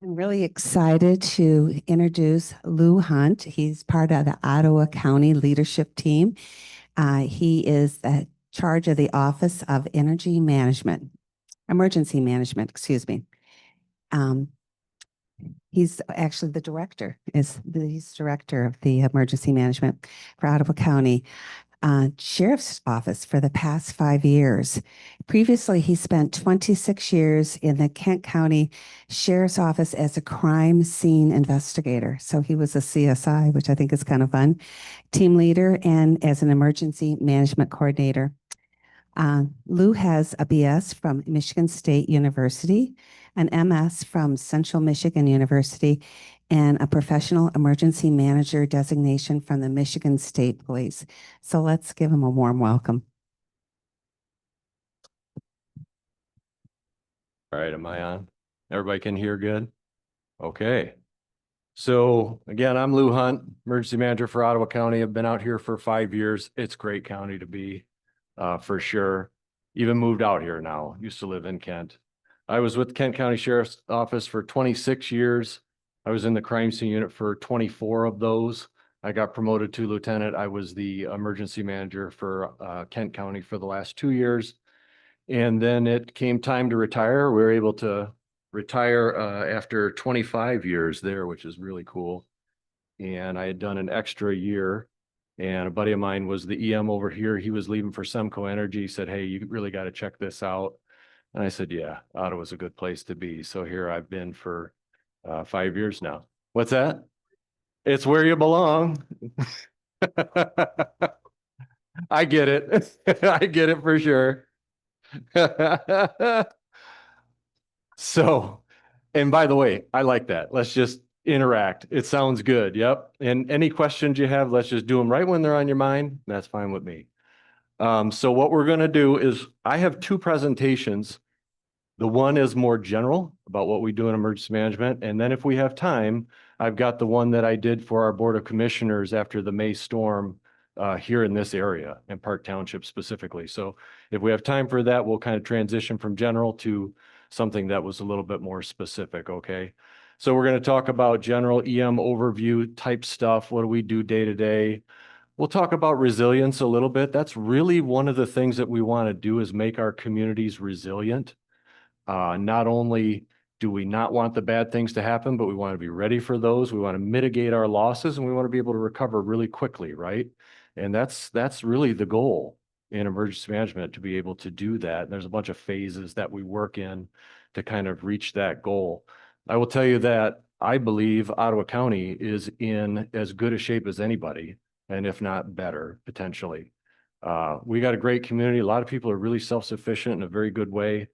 I'm really excited to introduce Lou Hunt. He's part of the Ottawa County leadership team. He is the charge of the Office of Emergency Management, excuse me. Um, he's actually the director, he's director of the emergency management for Ottawa County. Sheriff's Office for the past 5 years. Previously, he spent 26 years in the Kent County Sheriff's Office as a crime scene investigator. So he was a CSI, which I think is kind of fun, team leader, and as an emergency management coordinator. Lou has a BS from Michigan State University, an MS from Central Michigan University, and a professional emergency manager designation from the Michigan State Police. So let's give him a warm welcome. All right, am I on? Everybody can hear good? Okay. So again, I'm Lou Hunt, emergency manager for Ottawa County. I've been out here for 5 years. It's a great county to be, for sure. Even moved out here now. Used to live in Kent. I was with the Kent County Sheriff's Office for 26 years. I was in the crime scene unit for 24 of those. I got promoted to lieutenant. I was the emergency manager for Kent County for the last 2 years. And then it came time to retire. We were able to retire after 25 years there, which is really cool. And I had done an extra year. And a buddy of mine was the EM over here. He was leaving for Semco Energy. He said, "Hey, you really got to check this out." And I said, "Yeah, Ottawa's a good place to be." So here I've been for 5 years now. What's that? It's where you belong. I get it. I get it for sure. So, and by the way, I like that. Let's just interact. It sounds good. Yep. And any questions you have, let's just do them right when they're on your mind. That's fine with me. So what we're going to do is I have two presentations. The one is more general about what we do in emergency management. And then if we have time, I've got the one that I did for our Board of Commissioners after the May storm here in this area in Park Township specifically. So if we have time for that, we'll kind of transition from general to something that was a little bit more specific, okay? So we're going to talk about general EM overview type stuff. What do we do day to day? We'll talk about resilience a little bit. That's really one of the things that we want to do is make our communities resilient. Not only do we not want the bad things to happen, but we want to be ready for those. We want to mitigate our losses and we want to be able to recover really quickly, right? And that's really the goal in emergency management, to be able to do that. And there's a bunch of phases that we work in to kind of reach that goal. I will tell you that I believe Ottawa County is in as good a shape as anybody, and if not better, potentially. We got a great community. A lot of people are really self-sufficient in a very good way.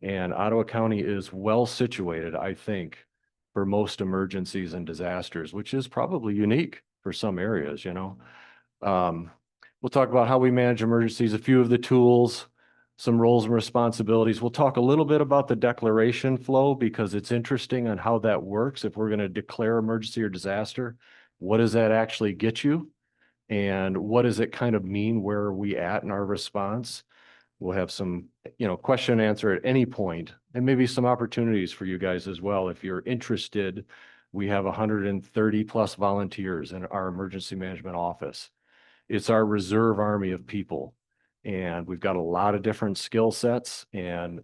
And Ottawa County is well situated, I think, for most emergencies and disasters, which is probably unique for some areas, you know. We'll talk about how we manage emergencies, a few of the tools, some roles and responsibilities. We'll talk a little bit about the declaration flow because it's interesting on how that works. If we're going to declare emergency or disaster, what does that actually get you? And what does it kind of mean? Where are we at in our response? We'll have some, question and answer at any point, and maybe some opportunities for you guys as well. If you're interested, we have 130 plus volunteers in our emergency management office. It's our reserve army of people, and we've got a lot of different skill sets and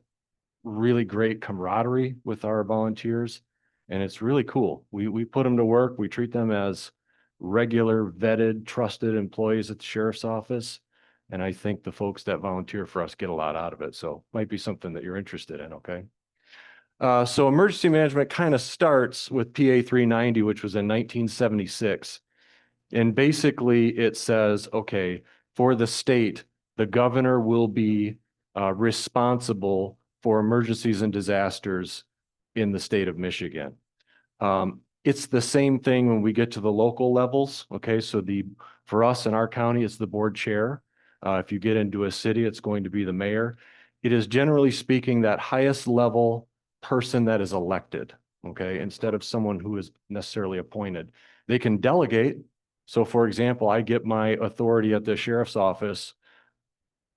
really great camaraderie with our volunteers. And it's really cool. We put them to work. We treat them as regular, vetted, trusted employees at the sheriff's office. And I think the folks that volunteer for us get a lot out of it. So might be something that you're interested in, okay? So emergency management kind of starts with PA 390, which was in 1976. And basically it says, okay, for the state, the governor will be responsible for emergencies and disasters in the state of Michigan. It's the same thing when we get to the local levels. Okay, so for us in our county, it's the board chair. If you get into a city, it's going to be the mayor. It is generally speaking that highest level person that is elected, okay, instead of someone who is necessarily appointed. They can delegate. So for example, I get my authority at the sheriff's office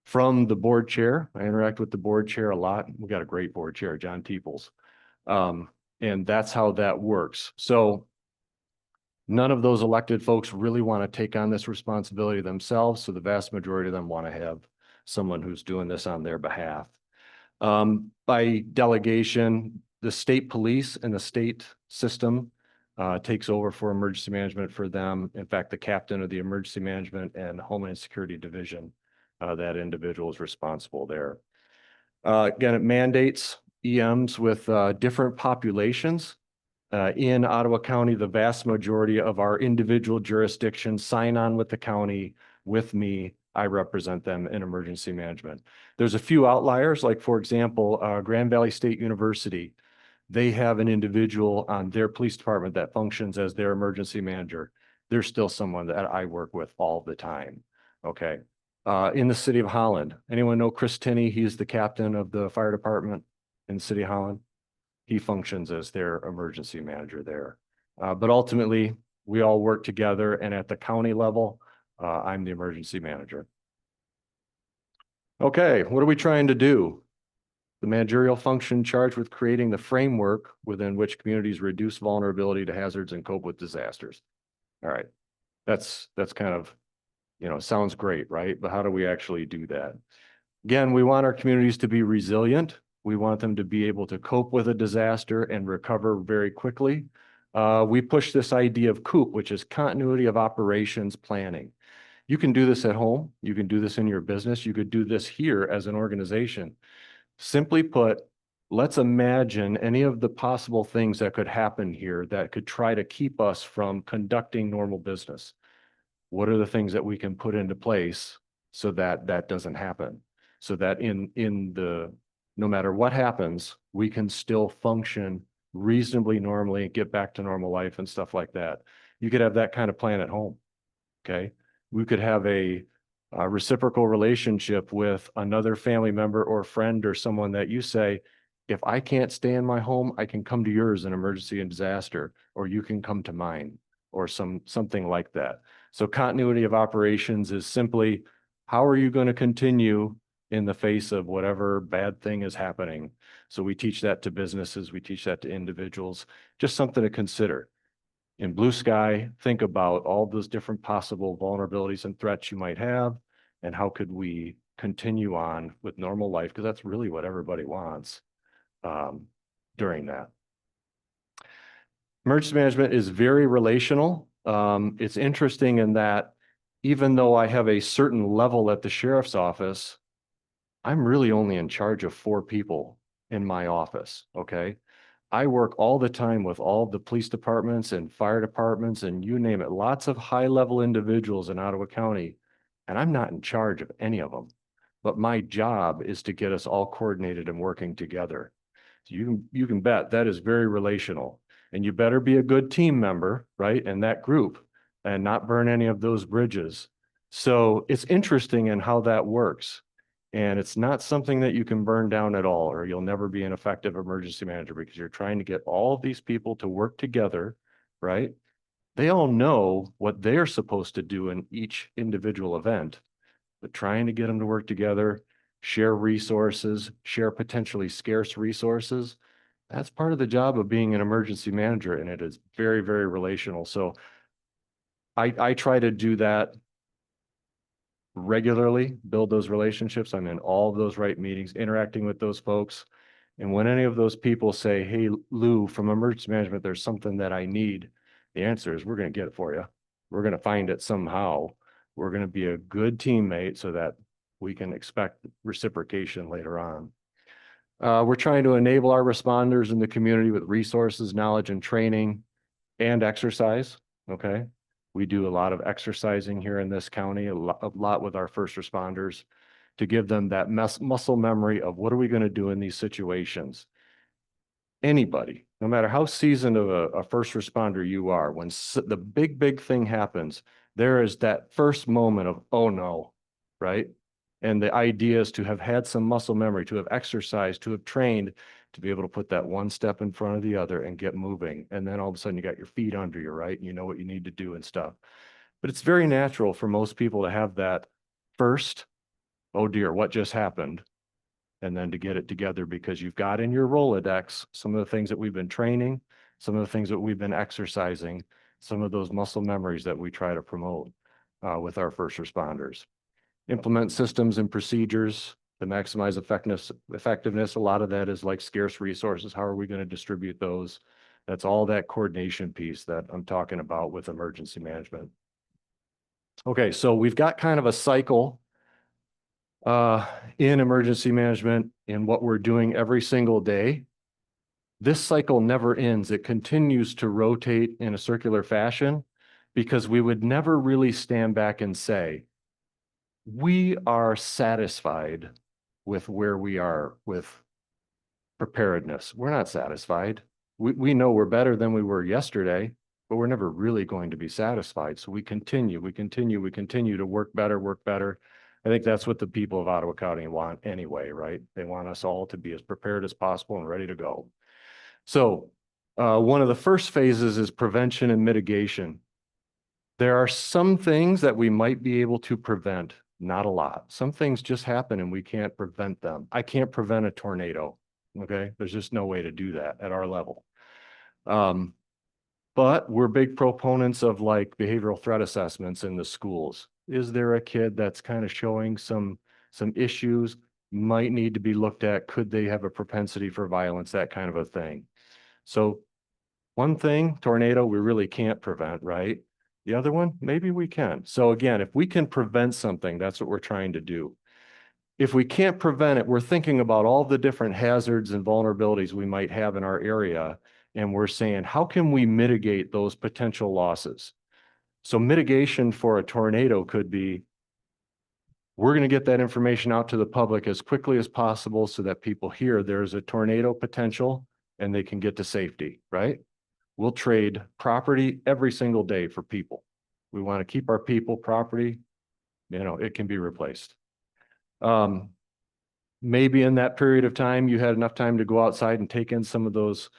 from the board chair. I interact with the board chair a lot. We got a great board chair, John Teeples. And that's how that works. So none of those elected folks really want to take on this responsibility themselves. So the vast majority of them want to have someone who's doing this on their behalf. By delegation, the state police and the state system takes over for emergency management for them. In fact, the captain of the emergency management and Homeland Security Division, that individual is responsible there. Again, it mandates EMs with different populations. In Ottawa County, the vast majority of our individual jurisdictions sign on with the county, with me. I represent them in emergency management. There's a few outliers, like for example, Grand Valley State University. They have an individual on their police department that functions as their emergency manager. There's still someone that I work with all the time. Okay. In the city of Holland, anyone know Chris Tinney? He's the captain of the fire department in the city of Holland. He functions as their emergency manager there. But ultimately, we all work together, and at the county level, I'm the emergency manager. Okay, what are we trying to do? The managerial function charged with creating the framework within which communities reduce vulnerability to hazards and cope with disasters. All right, that's kind of, sounds great, right? But how do we actually do that? Again, we want our communities to be resilient. We want them to be able to cope with a disaster and recover very quickly. We push this idea of COOP, which is continuity of operations planning. You can do this at home. You can do this in your business. You could do this here as an organization. Simply put, let's imagine any of the possible things that could happen here that could try to keep us from conducting normal business. What are the things that we can put into place so that that doesn't happen? So that no matter what happens, we can still function reasonably normally, get back to normal life and stuff like that. You could have that kind of plan at home. Okay. We could have a reciprocal relationship with another family member or friend or someone that you say, if I can't stay in my home, I can come to yours in emergency and disaster, or you can come to mine, or something like that. So continuity of operations is simply, how are you going to continue in the face of whatever bad thing is happening? So we teach that to businesses, we teach that to individuals, just something to consider. In blue sky, think about all those different possible vulnerabilities and threats you might have, and how could we continue on with normal life? Because that's really what everybody wants during that. Emergency management is very relational. It's interesting in that even though I have a certain level at the sheriff's office, I'm really only in charge of 4 people in my office, okay? I work all the time with all the police departments and fire departments and you name it, lots of high-level individuals in Ottawa County, and I'm not in charge of any of them. But my job is to get us all coordinated and working together. So you can bet that is very relational. And you better be a good team member, right, in that group and not burn any of those bridges. So it's interesting in how that works. And it's not something that you can burn down at all, or you'll never be an effective emergency manager because you're trying to get all of these people to work together, right? They all know what they're supposed to do in each individual event, but trying to get them to work together, share resources, share potentially scarce resources, that's part of the job of being an emergency manager, and it is very, very relational. So I try to do that regularly, build those relationships. I'm in all of those right meetings, interacting with those folks. And when any of those people say, hey, Lou, from emergency management, there's something that I need, the answer is we're going to get it for you. We're going to find it somehow. We're going to be a good teammate so that we can expect reciprocation later on. We're trying to enable our responders in the community with resources, knowledge, and training and exercise. Okay. We do a lot of exercising here in this county, a lot with our first responders to give them that muscle memory of what are we going to do in these situations. Anybody, no matter how seasoned of a first responder you are, when the big thing happens, there is that first moment of, oh no, right? And the idea is to have had some muscle memory, to have exercised, to have trained, to be able to put that one step in front of the other and get moving. And then all of a sudden you got your feet under you, right? And you know what you need to do and stuff. But it's very natural for most people to have that first, oh dear, what just happened? and then to get it together, because you've got in your Rolodex some of the things that we've been training, some of the things that we've been exercising, some of those muscle memories that we try to promote with our first responders. Implement systems and procedures to maximize effectiveness. A lot of that is like scarce resources. How are we going to distribute those? That's all that coordination piece that I'm talking about with emergency management. Okay, so we've got kind of a cycle in emergency management in what we're doing every single day. This cycle never ends. It continues to rotate in a circular fashion, because we would never really stand back and say, we are satisfied with where we are with preparedness. We're not satisfied. We know we're better than we were yesterday, but we're never really going to be satisfied. So we continue to work better. I think that's what the people of Ottawa County want anyway, right? They want us all to be as prepared as possible and ready to go. So one of the first phases is prevention and mitigation. There are some things that we might be able to prevent, not a lot. Some things just happen and we can't prevent them. I can't prevent a tornado, okay? There's just no way to do that at our level. But we're big proponents of like behavioral threat assessments in the schools. Is there a kid that's kind of showing some issues, might need to be looked at? Could they have a propensity for violence, that kind of a thing? So one thing, tornado, we really can't prevent, right? The other one, maybe we can. So again, if we can prevent something, that's what we're trying to do. If we can't prevent it, we're thinking about all the different hazards and vulnerabilities we might have in our area. And we're saying, how can we mitigate those potential losses? So mitigation for a tornado could be, we're going to get that information out to the public as quickly as possible so that people hear there's a tornado potential and they can get to safety, right? We'll trade property every single day for people. We want to keep our people, property, it can be replaced. Maybe in that period of time, you had enough time to go outside and take in some of those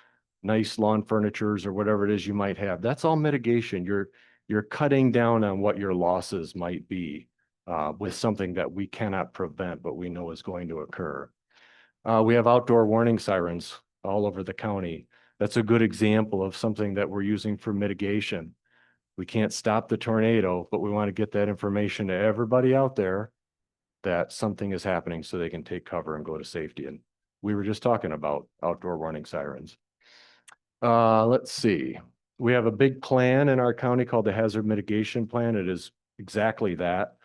nice lawn furnitures or whatever it is you might have. That's all mitigation. You're cutting down on what your losses might be with something that we cannot prevent, but we know is going to occur. We have outdoor warning sirens all over the county. That's a good example of something that we're using for mitigation. We can't stop the tornado, but we want to get that information to everybody out there that something is happening so they can take cover and go to safety. And we were just talking about outdoor warning sirens. Let's see. We have a big plan in our county called the Hazard Mitigation Plan. It is exactly that.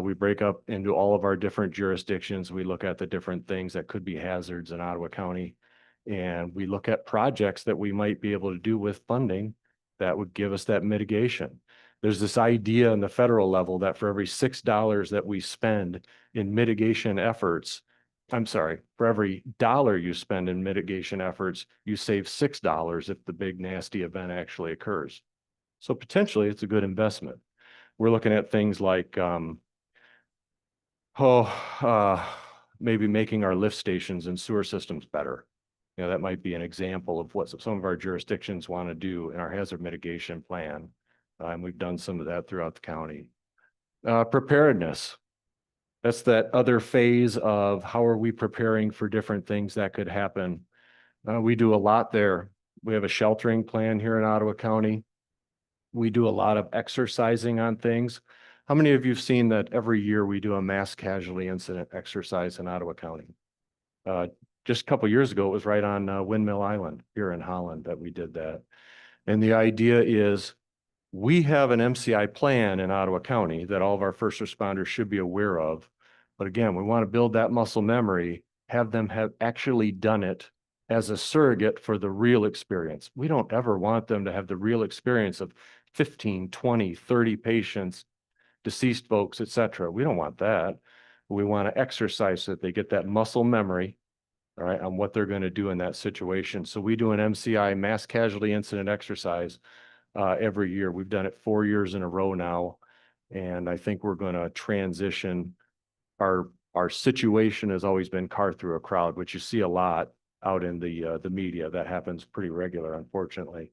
We break up into all of our different jurisdictions. We look at the different things that could be hazards in Ottawa County. And we look at projects that we might be able to do with funding that would give us that mitigation. There's this idea on the federal level that for every $6 that we spend in mitigation efforts, for every dollar you spend in mitigation efforts, you save $6 if the big nasty event actually occurs. So potentially it's a good investment. We're looking at things like, maybe making our lift stations and sewer systems better. That might be an example of what some of our jurisdictions want to do in our hazard mitigation plan. And we've done some of that throughout the county. Preparedness. That's that other phase of how are we preparing for different things that could happen. We do a lot there. We have a sheltering plan here in Ottawa County. We do a lot of exercising on things. How many of you have seen that every year we do a mass casualty incident exercise in Ottawa County? Just a couple years ago, it was right on Windmill Island here in Holland that we did that. And the idea is we have an MCI plan in Ottawa County that all of our first responders should be aware of. But again, we want to build that muscle memory, have them have actually done it as a surrogate for the real experience. We don't ever want them to have the real experience of 15, 20, 30 patients, deceased folks, etc. We don't want that. We want to exercise so that they get that muscle memory, all right, on what they're going to do in that situation. So we do an MCI, mass casualty incident exercise every year. We've done it 4 years in a row now. And I think we're going to transition. Our situation has always been car through a crowd, which you see a lot out in the media. That happens pretty regular, unfortunately.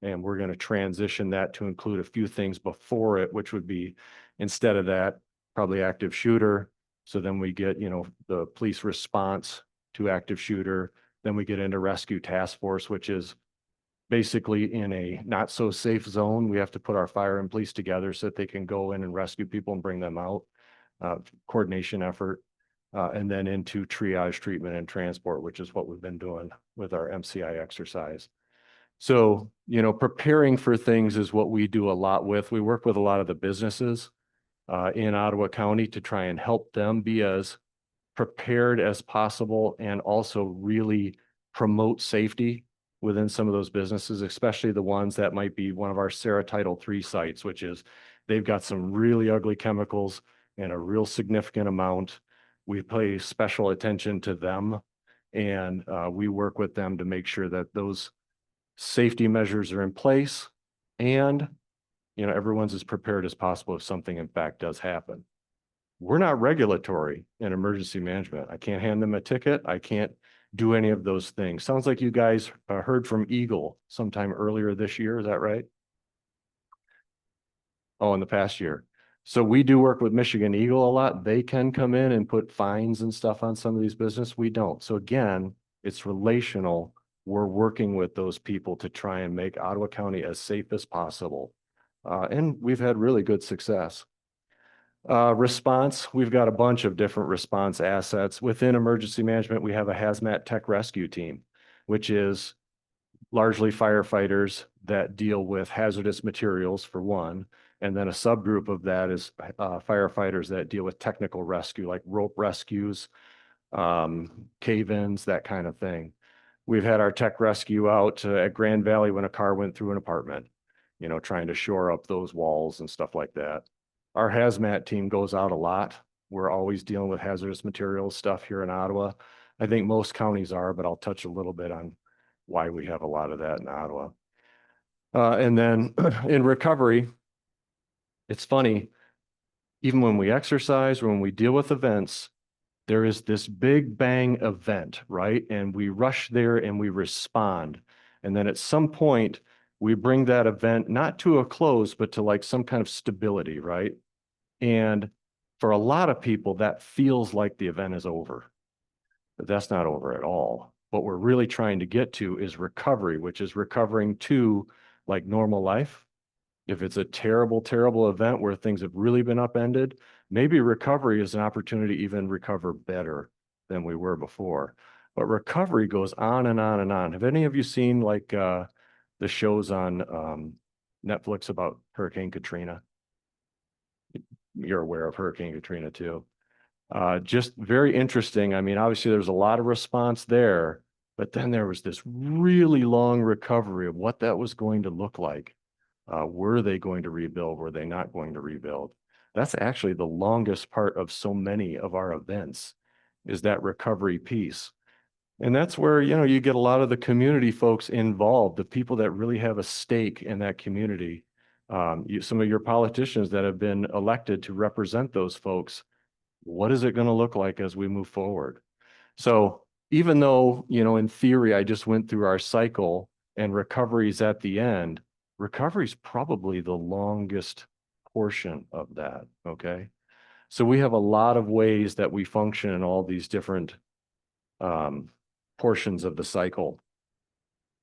And we're going to transition that to include a few things before it, which would be, instead of that, probably active shooter, So then we get, the police response to active shooter. Then we get into rescue task force, which is basically in a not so safe zone. We have to put our fire and police together so that they can go in and rescue people and bring them out. Coordination effort. And then into triage, treatment, and transport, which is what we've been doing with our MCI exercise. So, preparing for things is what we do a lot with. We work with a lot of the businesses in Ottawa County to try and help them be as prepared as possible and also really promote safety within some of those businesses, especially the ones that might be one of our Sarah Title III sites, which is they've got some really ugly chemicals in a real significant amount. We pay special attention to them and we work with them to make sure that those safety measures are in place and, everyone's as prepared as possible if something in fact does happen. We're not regulatory in emergency management. I can't hand them a ticket. I can't do any of those things. Sounds like you guys heard from Eagle sometime earlier this year. Is that right? Oh, in the past year. So we do work with Michigan Eagle a lot. They can come in and put fines and stuff on some of these business. We don't. So again, it's relational. We're working with those people to try and make Ottawa County as safe as possible. And we've had really good success. Response, we've got a bunch of different response assets. Within emergency management, we have a hazmat tech rescue team, which is largely firefighters that deal with hazardous materials for one. And then a subgroup of that is firefighters that deal with technical rescue, like rope rescues, cave-ins, that kind of thing. We've had our tech rescue out at Grand Valley when a car went through an apartment, trying to shore up those walls and stuff like that. Our hazmat team goes out a lot. We're always dealing with hazardous materials stuff here in Ottawa. I think most counties are, but I'll touch a little bit on why we have a lot of that in Ottawa. And then in recovery, it's funny, even when we exercise, when we deal with events, there is this big bang event, right? And we rush there and we respond. And then at some point, we bring that event not to a close, but to like some kind of stability, right? And for a lot of people, that feels like the event is over, but that's not over at all. What we're really trying to get to is recovery, which is recovering to like normal life. If it's a terrible, terrible event where things have really been upended, maybe recovery is an opportunity to even recover better than we were before. But recovery goes on and on and on. Have any of you seen like the shows on Netflix about Hurricane Katrina? You're aware of Hurricane Katrina too. Just very interesting. I mean, obviously there's a lot of response there, but then there was this really long recovery of what that was going to look like. Were they going to rebuild? Were they not going to rebuild? That's actually the longest part of so many of our events is that recovery piece. And that's where, you get a lot of the community folks involved, the people that really have a stake in that community. Some of your politicians that have been elected to represent those folks. What is it going to look like as we move forward? So even though, in theory, I just went through our cycle and recovery is at the end, recovery is probably the longest portion of that, okay? So we have a lot of ways that we function in all these different portions of the cycle.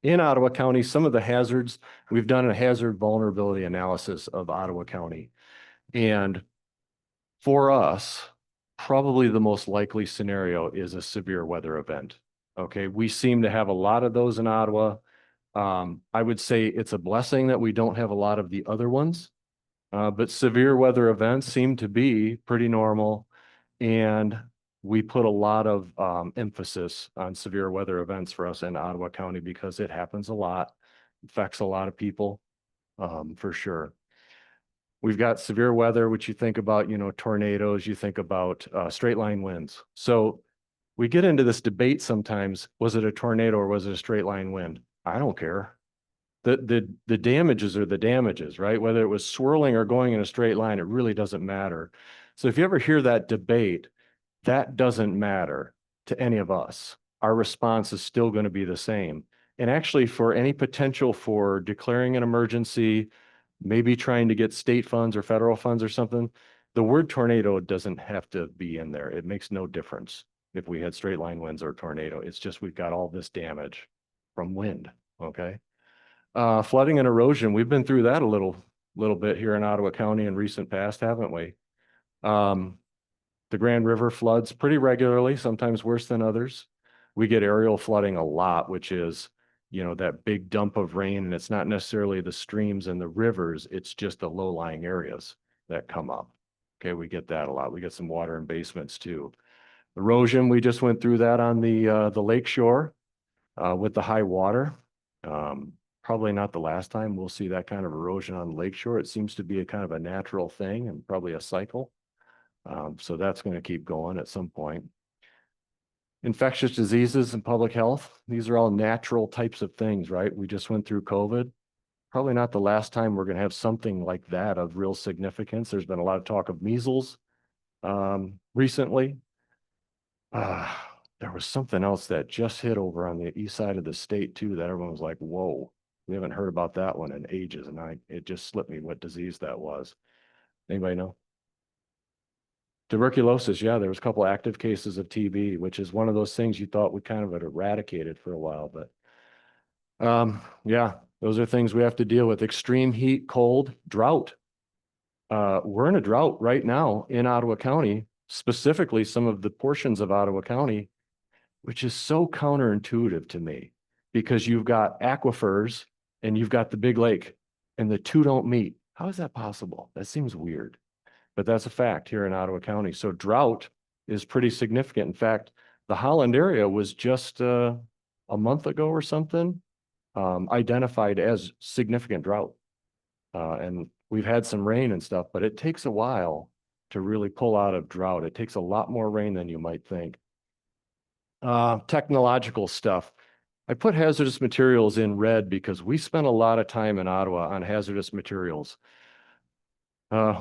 In Ottawa County, some of the hazards, we've done a hazard vulnerability analysis of Ottawa County. And for us, probably the most likely scenario is a severe weather event. Okay, we seem to have a lot of those in Ottawa. I would say it's a blessing that we don't have a lot of the other ones, but severe weather events seem to be pretty normal. And we put a lot of emphasis on severe weather events for us in Ottawa County because it happens a lot, affects a lot of people, for sure. We've got severe weather, which you think about, tornadoes, you think about straight line winds. So we get into this debate sometimes, was it a tornado or was it a straight line wind? I don't care. The damages are the damages, right? Whether it was swirling or going in a straight line, it really doesn't matter. So if you ever hear that debate, that doesn't matter to any of us. Our response is still going to be the same. And actually, for any potential for declaring an emergency, maybe trying to get state funds or federal funds or something, the word tornado doesn't have to be in there. It makes no difference if we had straight line winds or tornado. It's just we've got all this damage from wind, okay? Flooding and erosion, we've been through that a little bit here in Ottawa County in recent past, haven't we? The Grand River floods pretty regularly, sometimes worse than others. We get aerial flooding a lot, which is, you know, that big dump of rain, and it's not necessarily the streams and the rivers, it's just the low-lying areas that come up. Okay, we get that a lot. We get some water in basements too. Erosion, we just went through that on the lake shore with the high water. Probably not the last time we'll see that kind of erosion on the lake shore. It seems to be a kind of a natural thing and probably a cycle. So that's going to keep going at some point. Infectious diseases and public health, these are all natural types of things, right? We just went through COVID. Probably not the last time we're going to have something like that of real significance. There's been a lot of talk of measles recently. There was something else that just hit over on the east side of the state too, that everyone was like, whoa, we haven't heard about that one in ages. And it just slipped me what disease that was. Anybody know? Tuberculosis, yeah, there was a couple active cases of TB, which is one of those things you thought we kind of had eradicated for a while, but yeah, those are things we have to deal with. Extreme heat, cold, drought. We're in a drought right now in Ottawa County, specifically some of the portions of Ottawa County, which is so counterintuitive to me because you've got aquifers and you've got the big lake and the two don't meet. How is that possible? That seems weird. But that's a fact here in Ottawa County. So drought is pretty significant. In fact, the Holland area was just a month ago or something identified as significant drought. And we've had some rain and stuff, but it takes a while to really pull out of drought. It takes a lot more rain than you might think. Technological stuff. I put hazardous materials in red because we spent a lot of time in Ottawa on hazardous materials.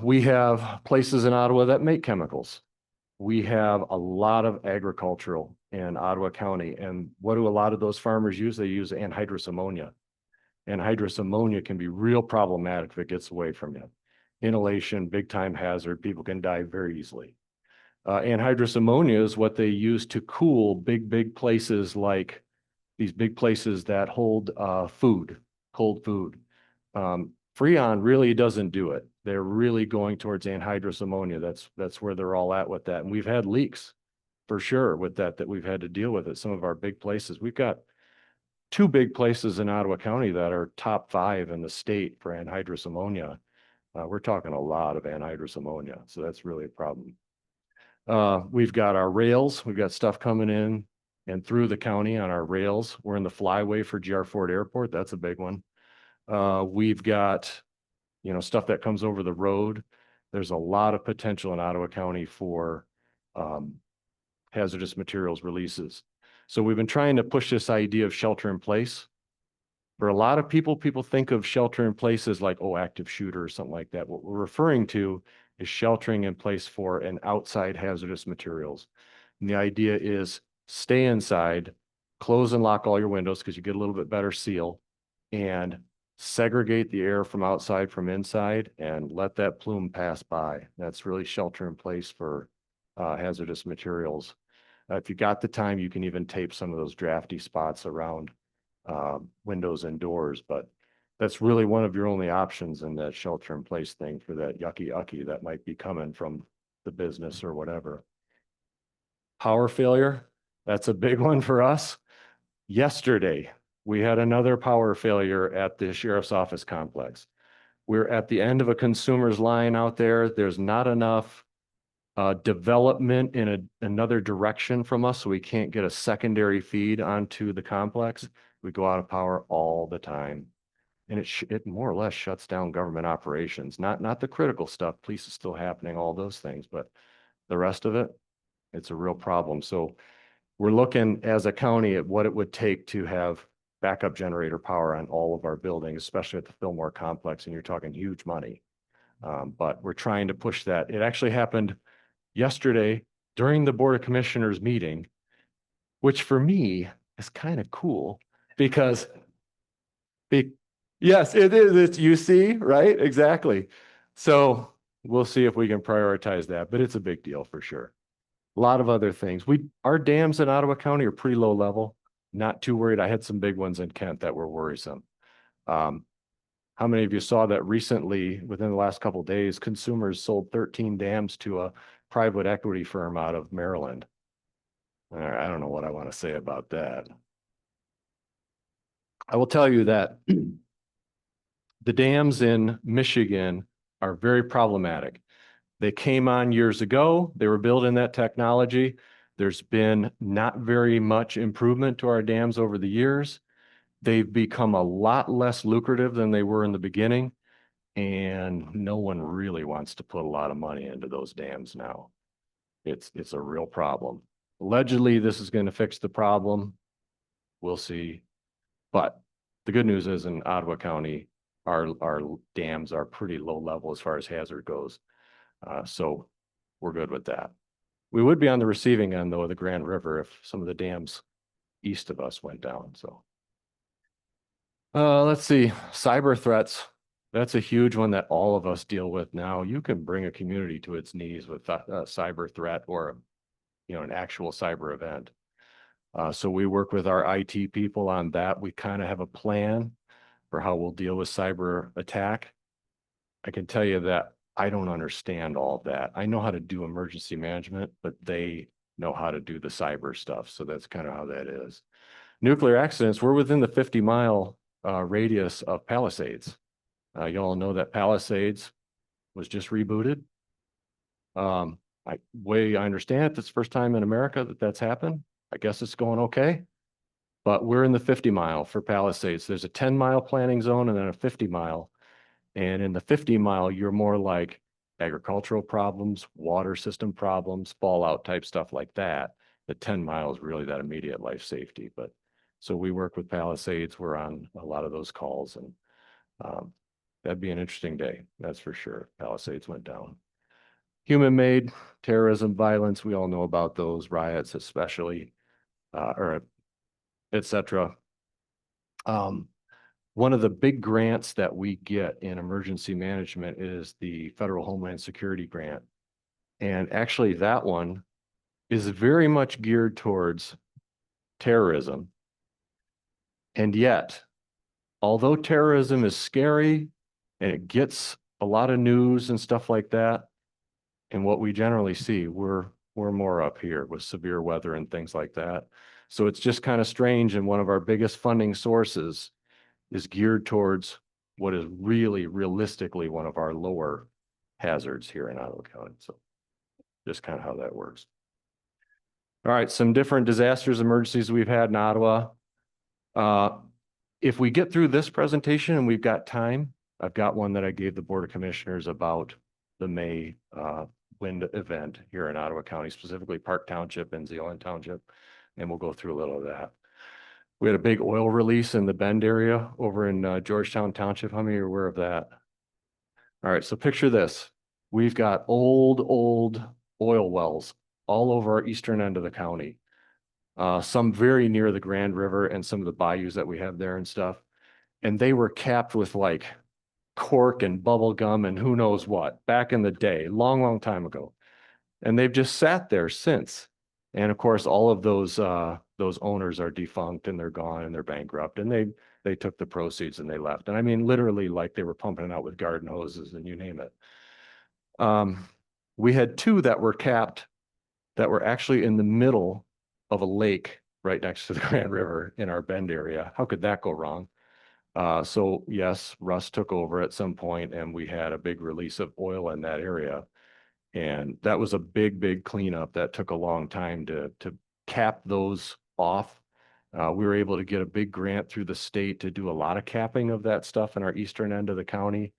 We have places in Ottawa that make chemicals. We have a lot of agricultural in Ottawa County. And what do a lot of those farmers use? They use anhydrous ammonia. Anhydrous ammonia can be real problematic if it gets away from you. Inhalation, big time hazard. People can die very easily. Anhydrous ammonia is what they use to cool big places like these big places that hold food, cold food. Freon really doesn't do it. They're really going towards anhydrous ammonia. That's where they're all at with that. And we've had leaks for sure with that we've had to deal with at some of our big places. We've got two big places in Ottawa County that are top 5 in the state for anhydrous ammonia. We're talking a lot of anhydrous ammonia, so that's really a problem. We've got our rails. We've got stuff coming in and through the county on our rails. We're in the flyway for GR Ford Airport. That's a big one. We've got, you know, stuff that comes over the road. There's a lot of potential in Ottawa County for hazardous materials releases. So we've been trying to push this idea of shelter in place. For a lot of people, people think of shelter in place as like, oh, active shooter or something like that. What we're referring to is sheltering in place for an outside hazardous materials. And the idea is stay inside, close and lock all your windows because you get a little bit better seal, and segregate the air from outside from inside and let that plume pass by. That's really shelter in place for hazardous materials. If you got the time, you can even tape some of those drafty spots around windows and doors, but that's really one of your only options in that shelter in place thing for that yucky that might be coming from the business or whatever. Power failure, that's a big one for us. Yesterday, we had another power failure at the sheriff's office complex. We're at the end of a consumer's line out there. There's not enough development in another direction from us, so we can't get a secondary feed onto the complex. We go out of power all the time. And it more or less shuts down government operations, not the critical stuff. Police is still happening, all those things, but the rest of it, it's a real problem. So we're looking as a county at what it would take to have backup generator power on all of our buildings, especially at the Fillmore complex, and you're talking huge money. But we're trying to push that. It actually happened yesterday during the Board of Commissioners meeting, which for me is kind of cool because yes, it is. It's UC, right? Exactly. So we'll see if we can prioritize that, but it's a big deal for sure. A lot of other things. Our dams in Ottawa County are pretty low level. Not too worried. I had some big ones in Kent that were worrisome. How many of you saw that recently, within the last couple of days, consumers sold 13 dams to a private equity firm out of Maryland? I don't know what I want to say about that. I will tell you that the dams in Michigan are very problematic. They came on years ago. They were building that technology. There's been not very much improvement to our dams over the years. They've become a lot less lucrative than they were in the beginning, and no one really wants to put a lot of money into those dams now. It's a real problem. Allegedly, this is going to fix the problem. We'll see. But the good news is in Ottawa County, our dams are pretty low level as far as hazard goes. So we're good with that. We would be on the receiving end, though, of the Grand River if some of the dams east of us went down. So let's see, cyber threats. That's a huge one that all of us deal with now. You can bring a community to its knees with a cyber threat or, an actual cyber event. So we work with our IT people on that. We kind of have a plan for how we'll deal with cyber attack. I can tell you that I don't understand all of that. I know how to do emergency management, but they know how to do the cyber stuff. So that's kind of how that is. Nuclear accidents, we're within the 50-mile radius of Palisades. You all know that Palisades was just rebooted. Way I understand it, it's the first time in America that that's happened. I guess it's going okay. But we're in the 50-mile for Palisades. There's a 10-mile planning zone and then a 50-mile. And in the 50-mile, you're more like agricultural problems, water system problems, fallout type stuff like that. The 10 miles really that immediate life safety. But so we work with Palisades. We're on a lot of those calls, and that'd be an interesting day. That's for sure. Palisades went down. Human-made terrorism, violence. We all know about those riots, especially, or etc. One of the big grants that we get in emergency management is the Federal Homeland Security Grant. And actually that one is very much geared towards terrorism. And yet, although terrorism is scary and it gets a lot of news and stuff like that, and what we generally see, we're more up here with severe weather and things like that. So it's just kind of strange, and one of our biggest funding sources is geared towards what is really realistically one of our lower hazards here in Ottawa County. So just kind of how that works. All right, some different disasters, emergencies we've had in Ottawa. If we get through this presentation and we've got time, I've got one that I gave the Board of Commissioners about the May wind event here in Ottawa County, specifically Park Township and Zealand Township, and we'll go through a little of that. We had a big oil release in the Bend area over in Georgetown Township. How many are aware of that? All right, so picture this. We've got old oil wells all over our eastern end of the county. Some very near the Grand River and some of the bayous that we have there and stuff. And they were capped with like cork and bubble gum and who knows what back in the day, long time ago. And they've just sat there since. And of course, all of those owners are defunct and they're gone and they're bankrupt, and they took the proceeds and they left. And I mean, literally, like they were pumping it out with garden hoses and you name it. We had two that were capped that were actually in the middle of a lake right next to the Grand River in our Bend area. How could that go wrong? So yes, Russ took over at some point and we had a big release of oil in that area. And that was a big cleanup that took a long time to cap those off. We were able to get a big grant through the state to do a lot of capping of that stuff in our eastern end of the county.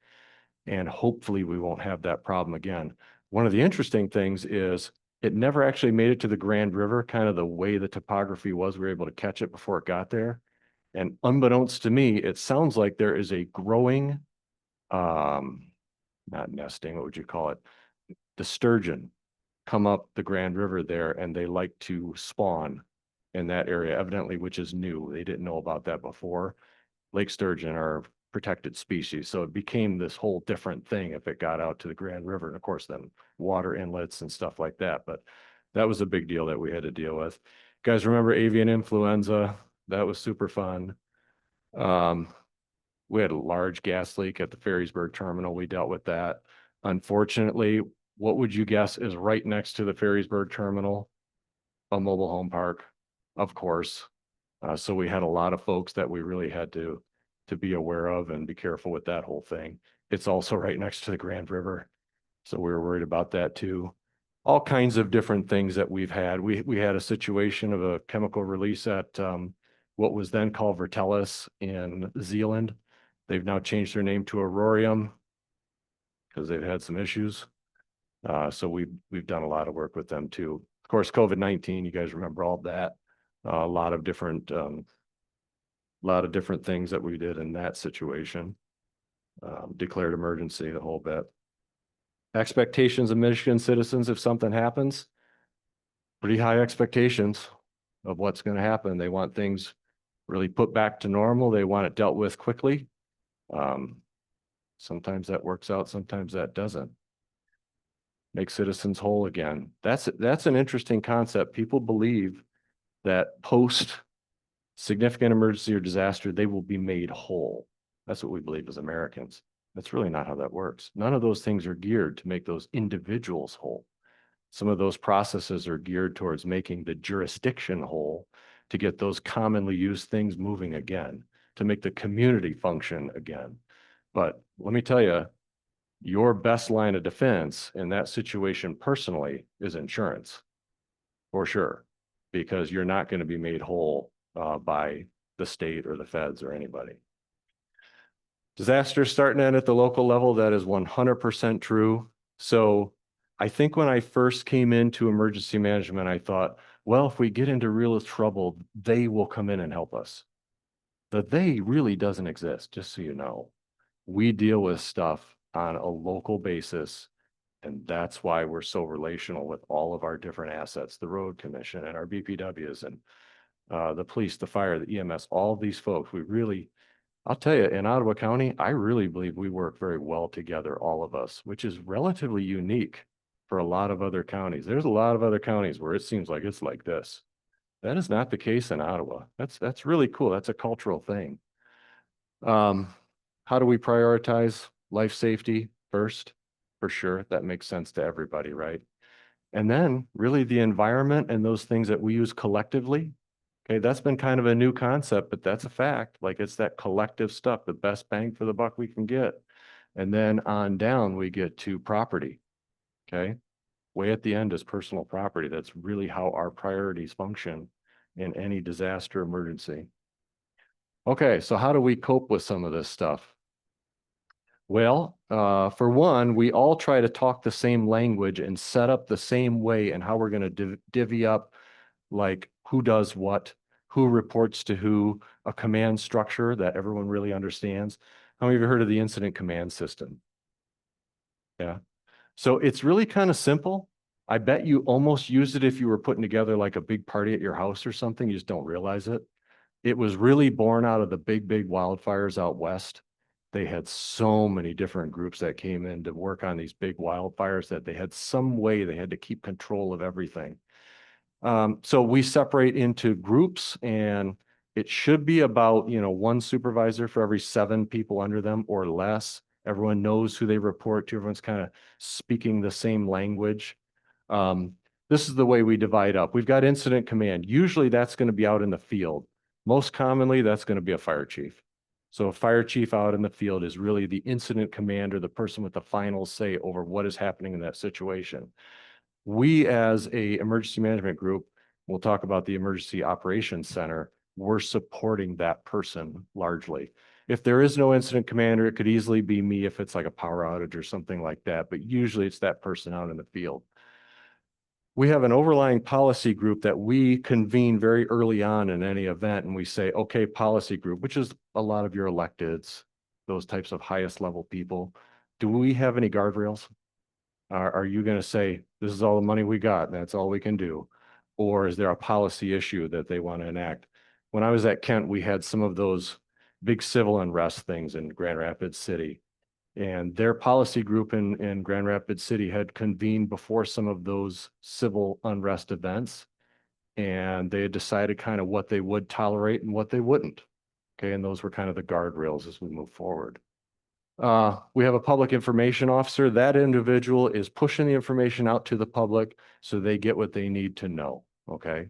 And hopefully we won't have that problem again. One of the interesting things is it never actually made it to the Grand River, kind of the way the topography was. We were able to catch it before it got there. And unbeknownst to me, it sounds like there is a growing, not nesting, what would you call it? The sturgeon come up the Grand River there, and they like to spawn in that area, evidently, which is new. They didn't know about that before. Lake sturgeon are protected species. So it became this whole different thing if it got out to the Grand River. And of course, then water inlets and stuff like that. But that was a big deal that we had to deal with. Guys, remember avian influenza? That was super fun. We had a large gas leak at the Ferrysburg terminal. We dealt with that. Unfortunately, what would you guess is right next to the Ferrysburg terminal? A mobile home park, of course. So we had a lot of folks that we really had to be aware of and be careful with that whole thing. It's also right next to the Grand River. So we were worried about that too. All kinds of different things that we've had. We had a situation of a chemical release at what was then called Vertellus in Zealand. They've now changed their name to Aurorium because they've had some issues. So we've done a lot of work with them too. Of course, COVID-19, you guys remember all that. A lot of different things that we did in that situation. Declared emergency, the whole bit. Expectations of Michigan citizens if something happens, pretty high expectations of what's going to happen. They want things really put back to normal. They want it dealt with quickly. Sometimes that works out, sometimes that doesn't. Make citizens whole again. That's an interesting concept. People believe that post significant emergency or disaster, they will be made whole. That's what we believe as Americans. That's really not how that works. None of those things are geared to make those individuals whole. Some of those processes are geared towards making the jurisdiction whole, to get those commonly used things moving again, to make the community function again. But let me tell you, your best line of defense in that situation personally is insurance, for sure, because you're not going to be made whole by the state or the feds or anybody. Disasters starting at the local level, that is 100% true. So I think when I first came into emergency management, I thought, well, if we get into real trouble, they will come in and help us. The they really doesn't exist, just so you know. We deal with stuff on a local basis, and that's why we're so relational with all of our different assets, the road commission and our BPWs and the police, the fire, the EMS, all of these folks. We really, I'll tell you, in Ottawa County, I really believe we work very well together, all of us, which is relatively unique for a lot of other counties. There's a lot of other counties where it seems like it's like this. That is not the case in Ottawa. That's really cool. That's a cultural thing. How do we prioritize life safety first? For sure. That makes sense to everybody, right? And then really the environment and those things that we use collectively. Okay, that's been kind of a new concept, but that's a fact. Like, it's that collective stuff, the best bang for the buck we can get. And then on down, we get to property. Okay, way at the end is personal property. That's really how our priorities function in any disaster emergency. Okay, so how do we cope with some of this stuff? Well, for one, we all try to talk the same language and set up the same way and how we're going to divvy up, like, who does what, who reports to who, a command structure that everyone really understands. How many of you heard of the incident command system? Yeah. So it's really kind of simple. I bet you almost used it if you were putting together like a big party at your house or something. You just don't realize it. It was really born out of the big wildfires out west. They had so many different groups that came in to work on these big wildfires that they had some way they had to keep control of everything. So we separate into groups, and it should be about, one supervisor for every 7 people under them or less. Everyone knows who they report to. Everyone's kind of speaking the same language. This is the way we divide up. We've got incident command. Usually that's going to be out in the field. Most commonly, that's going to be a fire chief. So a fire chief out in the field is really the incident commander, the person with the final say over what is happening in that situation. We, as a emergency management group, we'll talk about the emergency operations center, we're supporting that person largely. If there is no incident commander, it could easily be me if it's like a power outage or something like that, but usually it's that person out in the field. We have an overlying policy group that we convene very early on in any event, and we say, okay, policy group, which is a lot of your electeds, those types of highest level people. Do we have any guardrails? Are you going to say, this is all the money we got, and that's all we can do? Or is there a policy issue that they want to enact? When I was at Kent, we had some of those big civil unrest things in Grand Rapids City. And their policy group in Grand Rapids City had convened before some of those civil unrest events. And they had decided kind of what they would tolerate and what they wouldn't. Okay, and those were kind of the guardrails as we move forward. We have a public information officer. That individual is pushing the information out to the public so they get what they need to know. Okay.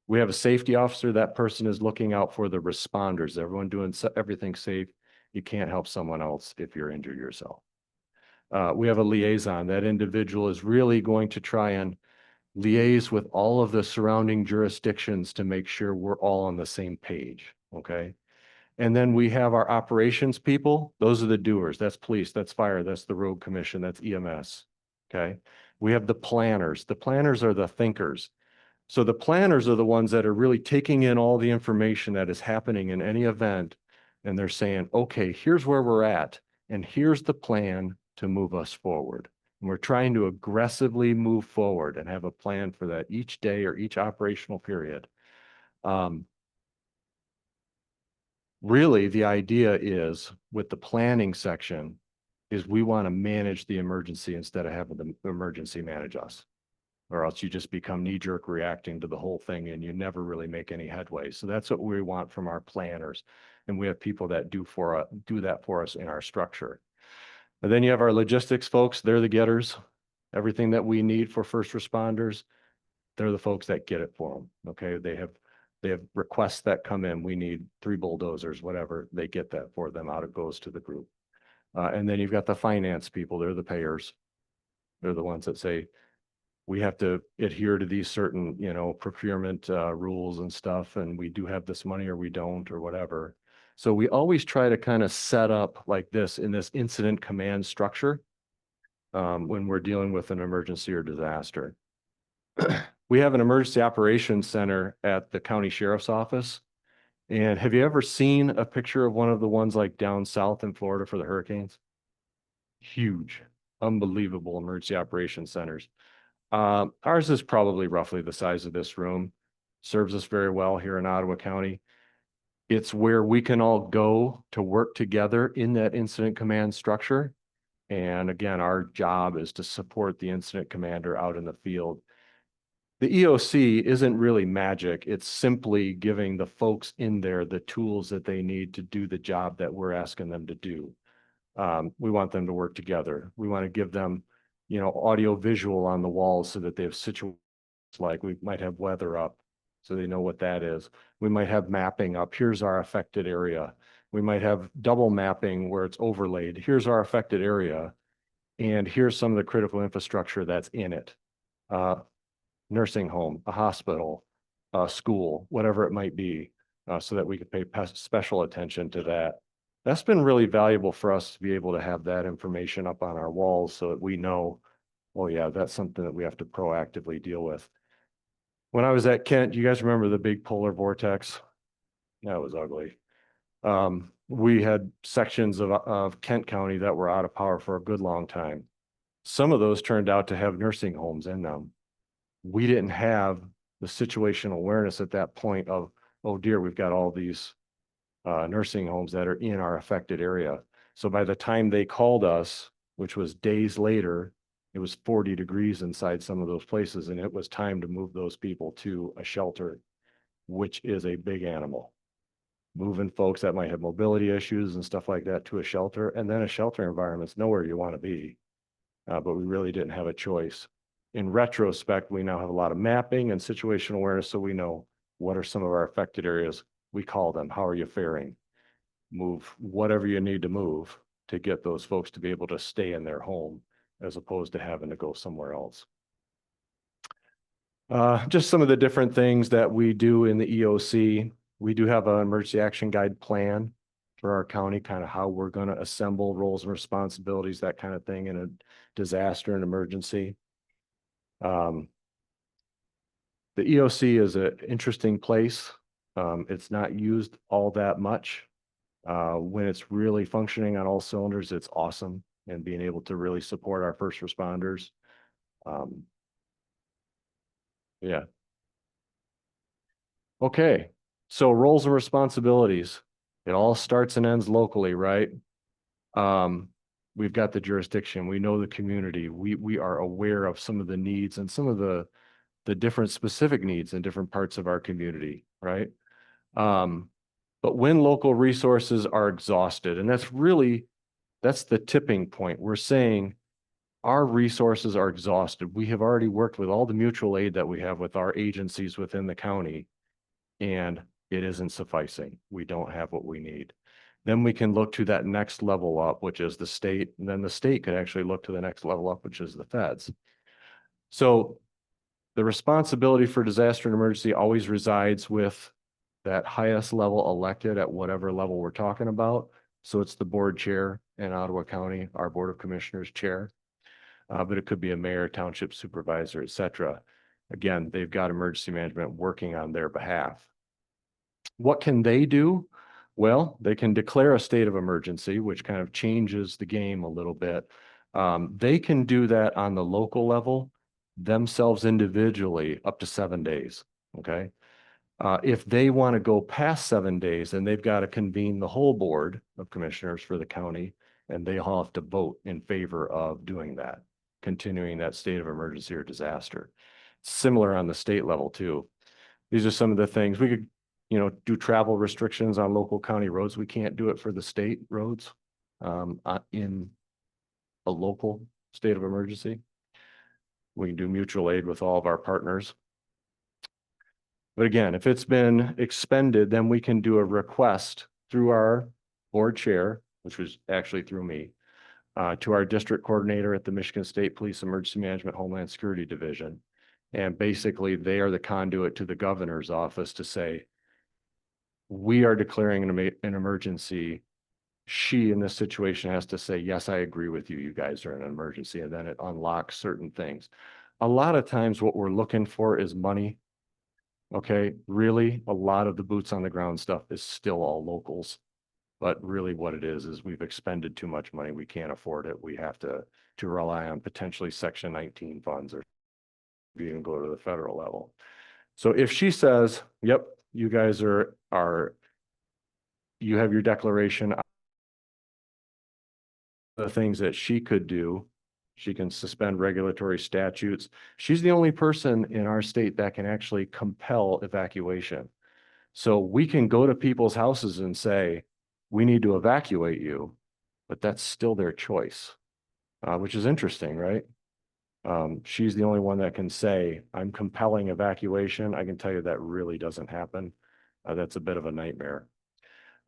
We have a safety officer. That person is looking out for the responders. Everyone doing everything safe. You can't help someone else if you're injured yourself. We have a liaison. That individual is really going to try and liaise with all of the surrounding jurisdictions to make sure we're all on the same page. Okay. And then we have our operations people. Those are the doers. That's police, that's fire, that's the road commission, that's EMS. Okay. We have the planners. The planners are the thinkers. So the planners are the ones that are really taking in all the information that is happening in any event. And they're saying, okay, here's where we're at. And here's the plan to move us forward. And we're trying to aggressively move forward and have a plan for that each day or each operational period. Really, the idea is with the planning section is we want to manage the emergency instead of having the emergency manage us, or else you just become knee-jerk reacting to the whole thing and you never really make any headway. So that's what we want from our planners. And we have people that do that for us in our structure. And then you have our logistics folks. They're the getters. Everything that we need for first responders, they're the folks that get it for them. Okay. They have requests that come in. We need 3 bulldozers, whatever. They get that for them. Out it goes to the group. And then you've got the finance people. They're the payers. They're the ones that say, we have to adhere to these certain, procurement rules and stuff. And we do have this money or we don't or whatever. So we always try to kind of set up like this in this incident command structure when we're dealing with an emergency or disaster. We have an emergency operations center at the county sheriff's office. And have you ever seen a picture of one of the ones like down south in Florida for the hurricanes? Huge, unbelievable emergency operations centers. Ours is probably roughly the size of this room. Serves us very well here in Ottawa County. It's where we can all go to work together in that incident command structure. And again, our job is to support the incident commander out in the field. The EOC isn't really magic. It's simply giving the folks in there the tools that they need to do the job that we're asking them to do. We want them to work together. We want to give them, audio visual on the walls so that they have situations like we might have weather up so they know what that is. We might have mapping up. Here's our affected area. We might have double mapping where it's overlaid. Here's our affected area. And here's some of the critical infrastructure that's in it. Nursing home, a hospital, a school, whatever it might be, so that we could pay special attention to that. That's been really valuable for us to be able to have that information up on our walls so that we know, oh yeah, that's something that we have to proactively deal with. When I was at Kent, you guys remember the big polar vortex? That was ugly. We had sections of Kent County that were out of power for a good long time. Some of those turned out to have nursing homes in them. We didn't have the situational awareness at that point of, oh dear, we've got all these nursing homes that are in our affected area. So by the time they called us, which was days later, it was 40 degrees inside some of those places, and it was time to move those people to a shelter, which is a big animal. Moving folks that might have mobility issues and stuff like that to a shelter, and then a shelter environment's nowhere you want to be. But we really didn't have a choice. In retrospect, we now have a lot of mapping and situational awareness, so we know what are some of our affected areas. We call them, how are you faring? Move whatever you need to move to get those folks to be able to stay in their home as opposed to having to go somewhere else. Just some of the different things that we do in the EOC. We do have an emergency action guide plan for our county, kind of how we're going to assemble roles and responsibilities, that kind of thing in a disaster and emergency. The EOC is an interesting place. It's not used all that much. When it's really functioning on all cylinders, it's awesome, and being able to really support our first responders. Yeah. Okay. So roles and responsibilities. It all starts and ends locally, right? Um, we've got the jurisdiction, we know the community, we are aware of some of the needs and some of the different specific needs in different parts of our community, right? Um, but when local resources are exhausted, and that's the tipping point. We're saying our resources are exhausted. We have already worked with all the mutual aid that we have with our agencies within the county, and it isn't sufficing. We don't have what we need. Then we can look to that next level up, which is the state, and then the state could actually look to the next level up, which is the feds. So the responsibility for disaster and emergency always resides with that highest level elected at whatever level we're talking about. So it's the board chair in Ottawa County, our Board of Commissioners chair. But it could be a mayor, township supervisor, et cetera. Again, they've got emergency management working on their behalf. What can they do? Well, they can declare a state of emergency, which kind of changes the game a little bit. They can do that on the local level themselves individually up to 7 days. Okay. If they want to go past 7 days, then they've got to convene the whole board of commissioners for the county, and they all have to vote in favor of doing that, continuing that state of emergency or disaster. Similar on the state level too. These are some of the things we could, do travel restrictions on local county roads. We can't do it for the state roads in a local state of emergency. We can do mutual aid with all of our partners. But again, if it's been expended, then we can do a request through our board chair, which was actually through me, to our district coordinator at the Michigan State Police Emergency Management Homeland Security Division. And basically, they are the conduit to the governor's office to say, we are declaring an emergency. She, in this situation, has to say, yes, I agree with you. You guys are in an emergency. And then it unlocks certain things. A lot of times what we're looking for is money. Okay, really, a lot of the boots on the ground stuff is still all locals. But really what it is we've expended too much money. We can't afford it. We have to rely on potentially Section 19 funds or even go to the federal level. So if she says, yep, you guys you have your declaration, the things that she could do, she can suspend regulatory statutes. She's the only person in our state that can actually compel evacuation. So we can go to people's houses and say, we need to evacuate you, but that's still their choice, which is interesting, right? She's the only one that can say, I'm compelling evacuation. I can tell you that really doesn't happen. That's a bit of a nightmare.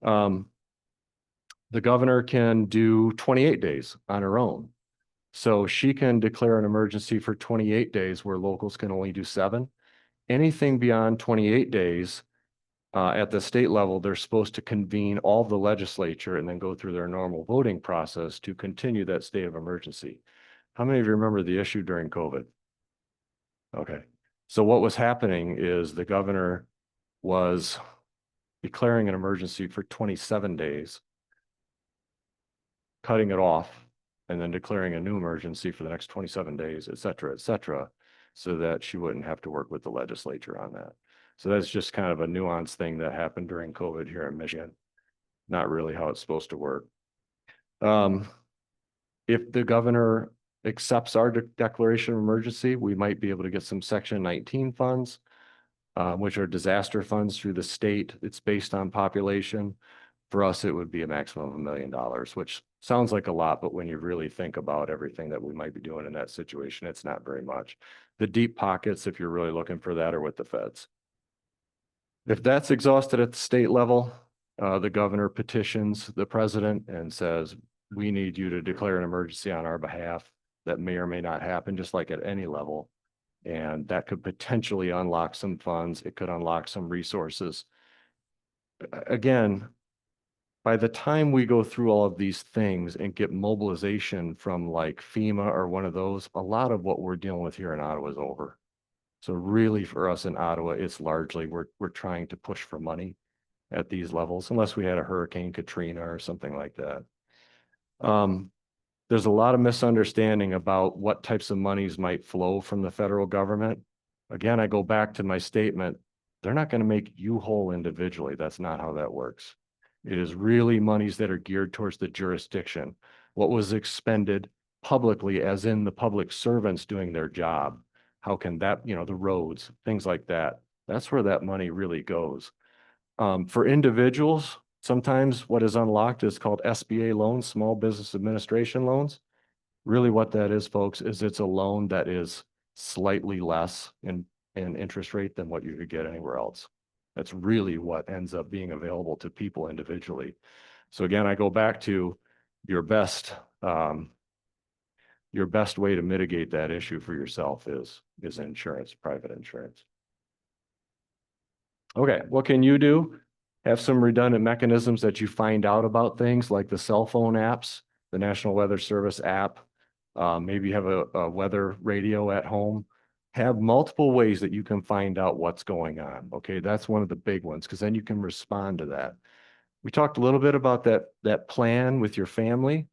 The governor can do 28 days on her own. So she can declare an emergency for 28 days where locals can only do 7. Anything beyond 28 days, at the state level, they're supposed to convene all of the legislature and then go through their normal voting process to continue that state of emergency. How many of you remember the issue during COVID? Okay. So what was happening is the governor was declaring an emergency for 27 days, cutting it off, and then declaring a new emergency for the next 27 days, et cetera, so that she wouldn't have to work with the legislature on that. So that's just kind of a nuanced thing that happened during COVID here in Michigan. Not really how it's supposed to work. If the governor accepts our declaration of emergency, we might be able to get some Section 19 funds, which are disaster funds through the state. It's based on population. For us, it would be a maximum of $1 million, which sounds like a lot, but when you really think about everything that we might be doing in that situation, it's not very much. The deep pockets, if you're really looking for that, are with the feds. If that's exhausted at the state level, the governor petitions the president and says, we need you to declare an emergency on our behalf. That may or may not happen, just like at any level. And that could potentially unlock some funds. It could unlock some resources. Again, by the time we go through all of these things and get mobilization from like FEMA or one of those, a lot of what we're dealing with here in Ottawa is over. So really for us in Ottawa, it's largely we're trying to push for money at these levels, unless we had a Hurricane Katrina or something like that. There's a lot of misunderstanding about what types of monies might flow from the federal government. Again, I go back to my statement. They're not going to make you whole individually. That's not how that works. It is really monies that are geared towards the jurisdiction. What was expended publicly, as in the public servants doing their job. How can that, the roads, things like that. That's where that money really goes. For individuals, sometimes what is unlocked is called SBA loans, Small Business Administration loans. Really what that is, folks, is it's a loan that is slightly less in interest rate than what you could get anywhere else. That's really what ends up being available to people individually. So again, I go back to your best way to mitigate that issue for yourself is insurance, private insurance. Okay, what can you do? Have some redundant mechanisms that you find out about things like the cell phone apps, the National Weather Service app. Maybe you have a weather radio at home. Have multiple ways that you can find out what's going on. Okay, that's one of the big ones because then you can respond to that. We talked a little bit about that plan with your family.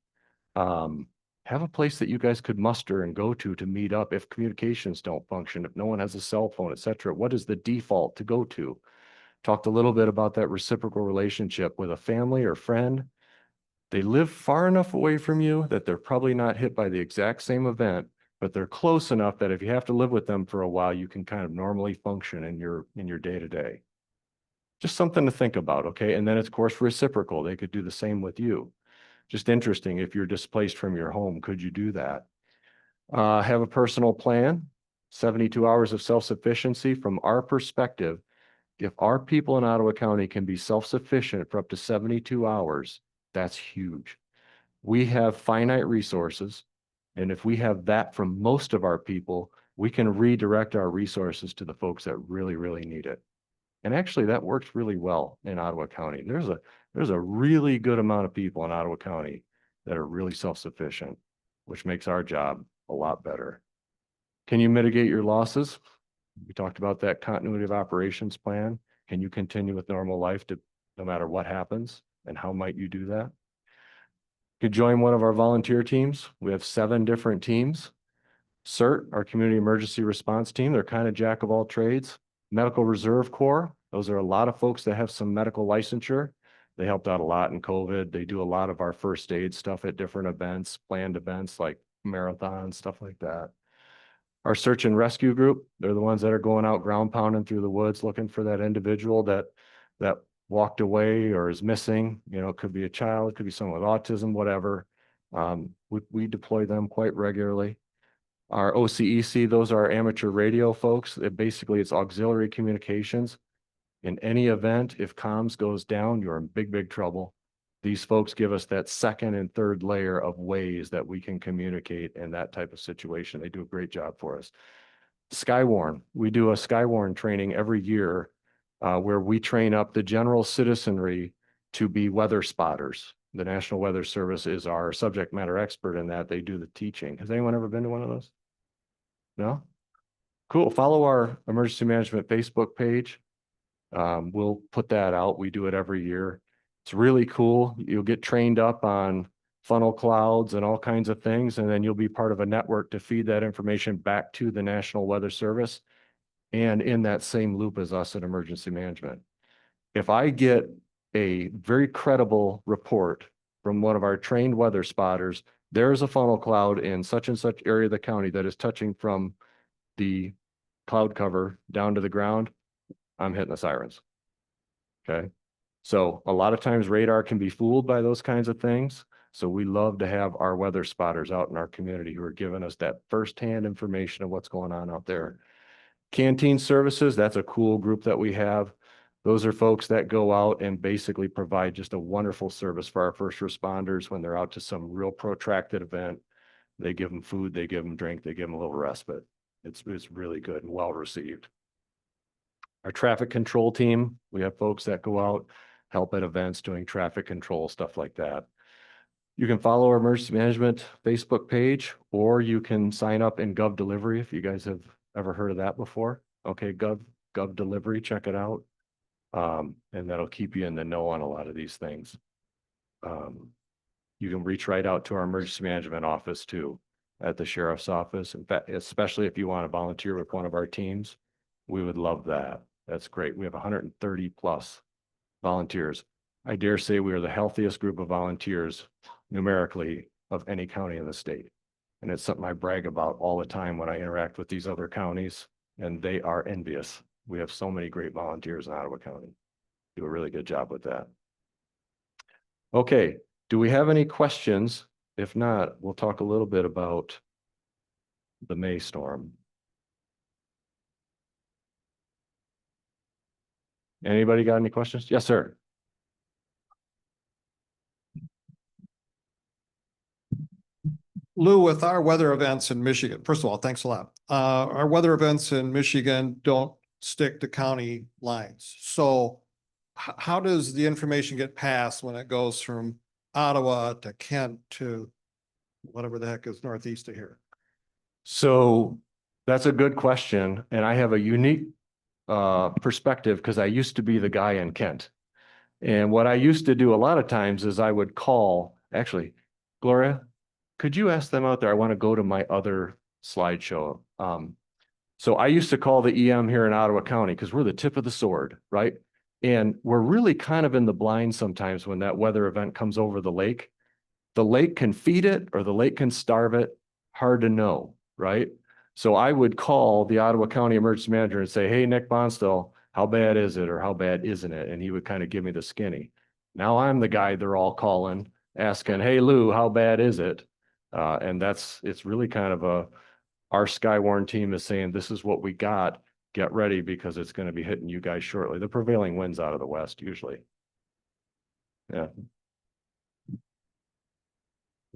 Have a place that you guys could muster and go to meet up if communications don't function, if no one has a cell phone, et cetera. What is the default to go to? Talked a little bit about that reciprocal relationship with a family or friend. They live far enough away from you that they're probably not hit by the exact same event, but they're close enough that if you have to live with them for a while, you can kind of normally function in your day-to-day. Just something to think about, okay? And then it's, of course, reciprocal. They could do the same with you. Just interesting, if you're displaced from your home, could you do that? Have a personal plan, 72 hours of self-sufficiency. From our perspective, if our people in Ottawa County can be self-sufficient for up to 72 hours, that's huge. We have finite resources, and if we have that from most of our people, we can redirect our resources to the folks that really, really need it. And actually, that works really well in Ottawa County. There's a really good amount of people in Ottawa County that are really self-sufficient, which makes our job a lot better. Can you mitigate your losses? We talked about that continuity of operations plan. Can you continue with normal life no matter what happens? And how might you do that? You could join one of our volunteer teams. We have 7 different teams. CERT, our community emergency response team, they're kind of jack of all trades. Medical Reserve Corps, those are a lot of folks that have some medical licensure. They helped out a lot in COVID. They do a lot of our first aid stuff at different events, planned events like marathons, stuff like that. Our search and rescue group, they're the ones that are going out ground pounding through the woods looking for that individual that walked away or is missing. It could be a child, it could be someone with autism, whatever. We deploy them quite regularly. Our OCEC, those are our amateur radio folks. It's auxiliary communications. In any event, if comms goes down, you're in big, big trouble. These folks give us that second and third layer of ways that we can communicate in that type of situation. They do a great job for us. Skywarn, we do a Skywarn training every year where we train up the general citizenry to be weather spotters. The National Weather Service is our subject matter expert in that. They do the teaching. Has anyone ever been to one of those? No? Cool. Follow our emergency management Facebook page. We'll put that out. We do it every year. It's really cool. You'll get trained up on funnel clouds and all kinds of things, and then you'll be part of a network to feed that information back to the National Weather Service and in that same loop as us at emergency management. If I get a very credible report from one of our trained weather spotters, there's a funnel cloud in such and such area of the county that is touching from the cloud cover down to the ground, I'm hitting the sirens. Okay. So a lot of times radar can be fooled by those kinds of things. So we love to have our weather spotters out in our community who are giving us that firsthand information of what's going on out there. Canteen services, that's a cool group that we have. Those are folks that go out and basically provide just a wonderful service for our first responders when they're out to some real protracted event. They give them food, they give them drink, they give them a little respite. It's really good and well received. Our traffic control team, we have folks that go out, help at events doing traffic control, stuff like that. You can follow our emergency management Facebook page, or you can sign up in Gov Delivery if you guys have ever heard of that before. Okay, Gov Delivery, check it out. And that'll keep you in the know on a lot of these things. You can reach right out to our emergency management office too, at the sheriff's office. In fact, especially if you want to volunteer with one of our teams, we would love that. That's great. We have 130 plus volunteers. I dare say we are the healthiest group of volunteers numerically of any county in the state. And it's something I brag about all the time when I interact with these other counties, and they are envious. We have so many great volunteers in Ottawa County. Do a really good job with that. Okay, do we have any questions? If not, we'll talk a little bit about the May storm. Anybody got any questions? Yes, sir. Lou, with our weather events in Michigan, first of all, thanks a lot. Our weather events in Michigan don't stick to county lines. So how does the information get passed when it goes from Ottawa to Kent to whatever the heck is northeast of here? So that's a good question. And I have a unique perspective because I used to be the guy in Kent. And what I used to do a lot of times is I would call, actually, Gloria, could you ask them out there? I want to go to my other slideshow. So I used to call the EM here in Ottawa County because we're the tip of the sword, right? And we're really kind of in the blind sometimes when that weather event comes over the lake. The lake can feed it or the lake can starve it. Hard to know, right? So I would call the Ottawa County Emergency Manager and say, hey, Nick Bonstell, how bad is it or how bad isn't it? And he would kind of give me the skinny. Now I'm the guy they're all calling, asking, hey, Lou, how bad is it? And it's really kind of our Skywarn team is saying, this is what we got. Get ready because it's going to be hitting you guys shortly. The prevailing winds out of the west usually. Yeah.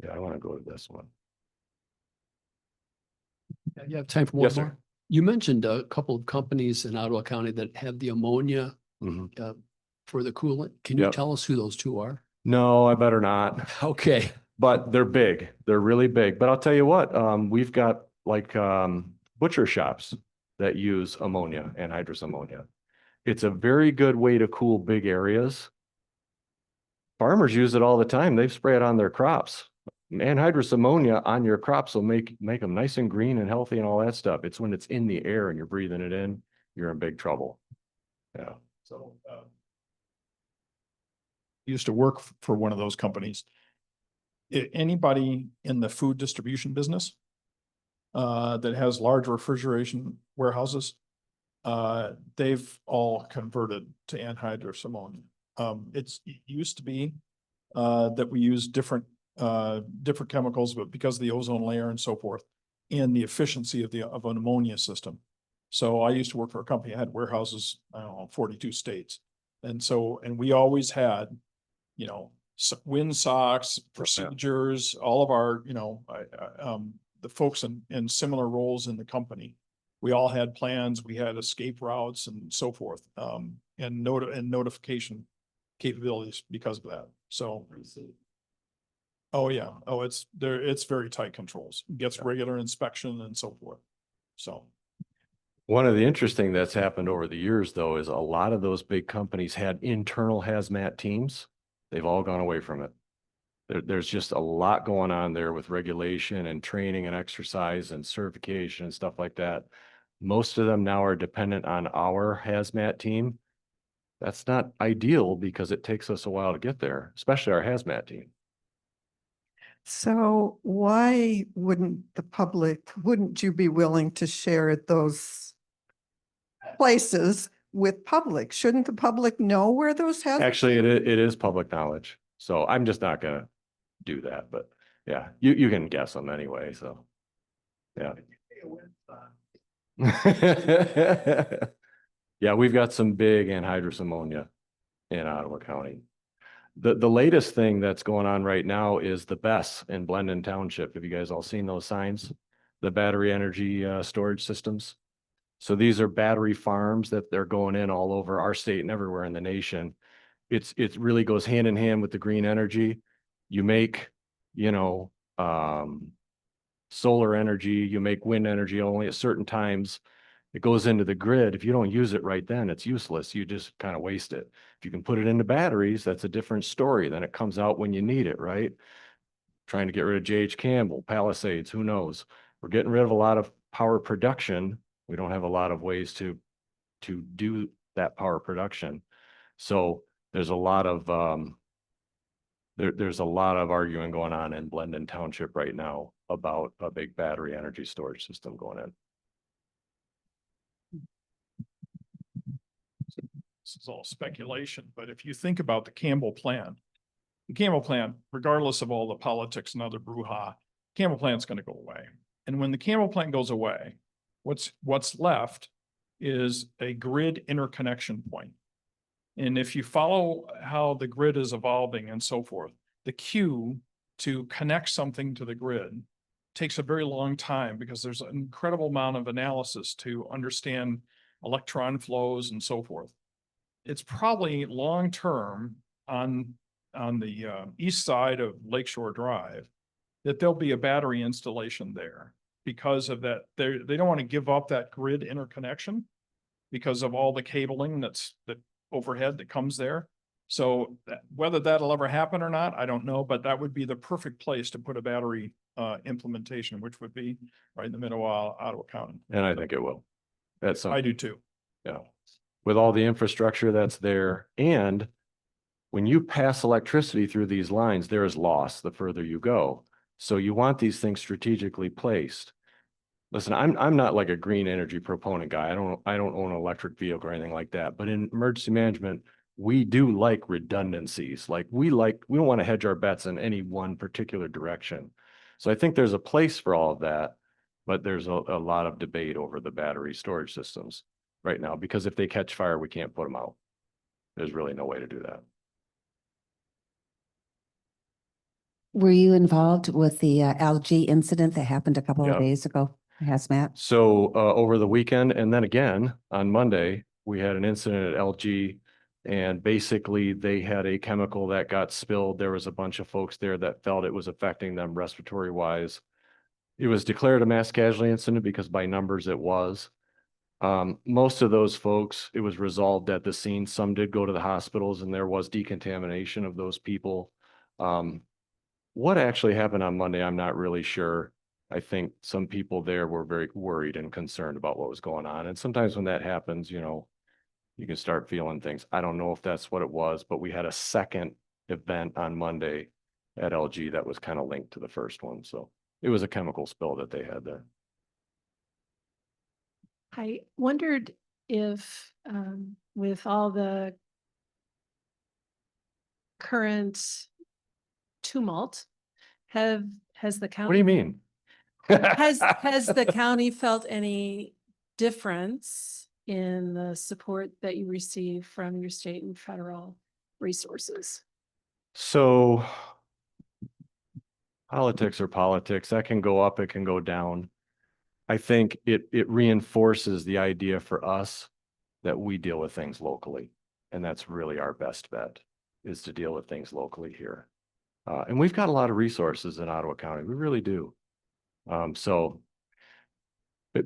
Yeah, I want to go to this one. You have time for one Yes, sir. more? You mentioned a couple of companies in Ottawa County that have the ammonia Mhm. for the coolant. Can you Yep. tell us who those two are? No, I better not. Okay. But they're big. They're really big. But I'll tell you what, we've got like butcher shops that use ammonia, anhydrous ammonia. It's a very good way to cool big areas. Farmers use it all the time. They spray it on their crops. Anhydrous ammonia on your crops will make them nice and green and healthy and all that stuff. It's when it's in the air and you're breathing it in, you're in big trouble. Yeah. So, used to work for one of those companies. Anybody in the food distribution business that has large refrigeration warehouses, they've all converted to anhydrous ammonia. It used to be that we use different chemicals, but because of the ozone layer and so forth, and the efficiency of an ammonia system. So I used to work for a company that had warehouses, I don't know, 42 states. And we always had, windsocks, procedures, all of our, the folks in similar roles in the company. We all had plans, we had escape routes and so forth, and notification capabilities because of that. So. Oh, yeah. Oh, it's very tight controls, gets regular inspection and so forth. So. One of the interesting that's happened over the years, though, is a lot of those big companies had internal hazmat teams. They've all gone away from it. There's just a lot going on there with regulation and training and exercise and certification and stuff like that. Most of them now are dependent on our hazmat team. That's not ideal because it takes us a while to get there, especially our hazmat team. So why wouldn't you be willing to share those places with public? Shouldn't the public know where those have? Actually, it is public knowledge. So I'm just not gonna do that, but yeah, you can guess them anyway, so. Yeah. Yeah, we've got some big anhydrous ammonia in Ottawa County. The latest thing that's going on right now is the BESS in Blendon Township. Have you guys all seen those signs? The battery energy storage systems. So these are battery farms that they're going in all over our state and everywhere in the nation. It really goes hand in hand with the green energy. You make, solar energy, you make wind energy only at certain times. It goes into the grid. If you don't use it right then, it's useless. You just kind of waste it. If you can put it into batteries, that's a different story. Then it comes out when you need it, right? Trying to get rid of J.H. Campbell, Palisades, who knows? We're getting rid of a lot of power production. We don't have a lot of ways to do that power production. So there's a lot of, there's a lot of arguing going on in Blendon Township right now about a big battery energy storage system going in. This is all speculation, but if you think about the Campbell plan, regardless of all the politics and other brouhaha, Campbell plan's going to go away. And when the Campbell plan goes away, what's left is a grid interconnection point. And if you follow how the grid is evolving and so forth, the queue to connect something to the grid takes a very long time because there's an incredible amount of analysis to understand electron flows and so forth. It's probably long-term on the east side of Lakeshore Drive that there'll be a battery installation there because of that. They don't want to give up that grid interconnection because of all the cabling that's overhead that comes there. So whether that'll ever happen or not, I don't know, but that would be the perfect place to put a battery implementation, which would be right in the middle of Ottawa County. And I think it will. That's I do too. yeah. With all the infrastructure that's there, and when you pass electricity through these lines, there is loss the further you go. So you want these things strategically placed. Listen, I'm not like a green energy proponent guy. I don't own an electric vehicle or anything like that. But in emergency management, we do like redundancies. Like we don't want to hedge our bets in any one particular direction. So I think there's a place for all of that, but there's a lot of debate over the battery storage systems right now, because if they catch fire, we can't put them out. There's really no way to do that. Were you involved with the algae incident that happened a couple Yeah. of days ago? Hazmat? So over the weekend, and then again on Monday, we had an incident at LG, and basically they had a chemical that got spilled. There was a bunch of folks there that felt it was affecting them respiratory wise. It was declared a mass casualty incident because by numbers it was. Most of those folks, it was resolved at the scene. Some did go to the hospitals and there was decontamination of those people. What actually happened on Monday, I'm not really sure. I think some people there were very worried and concerned about what was going on. And sometimes when that happens, you know, you can start feeling things. I don't know if that's what it was, but we had a second event on Monday at LG that was kind of linked to the first one. So it was a chemical spill that they had there. I wondered if, with all the current tumult, has the county? What do you mean? Has the county felt any difference in the support that you receive from your state and federal resources? So politics are politics. That can go up, it can go down. I think it reinforces the idea for us that we deal with things locally. And that's really our best bet, is to deal with things locally here. And we've got a lot of resources in Ottawa County. We really do. So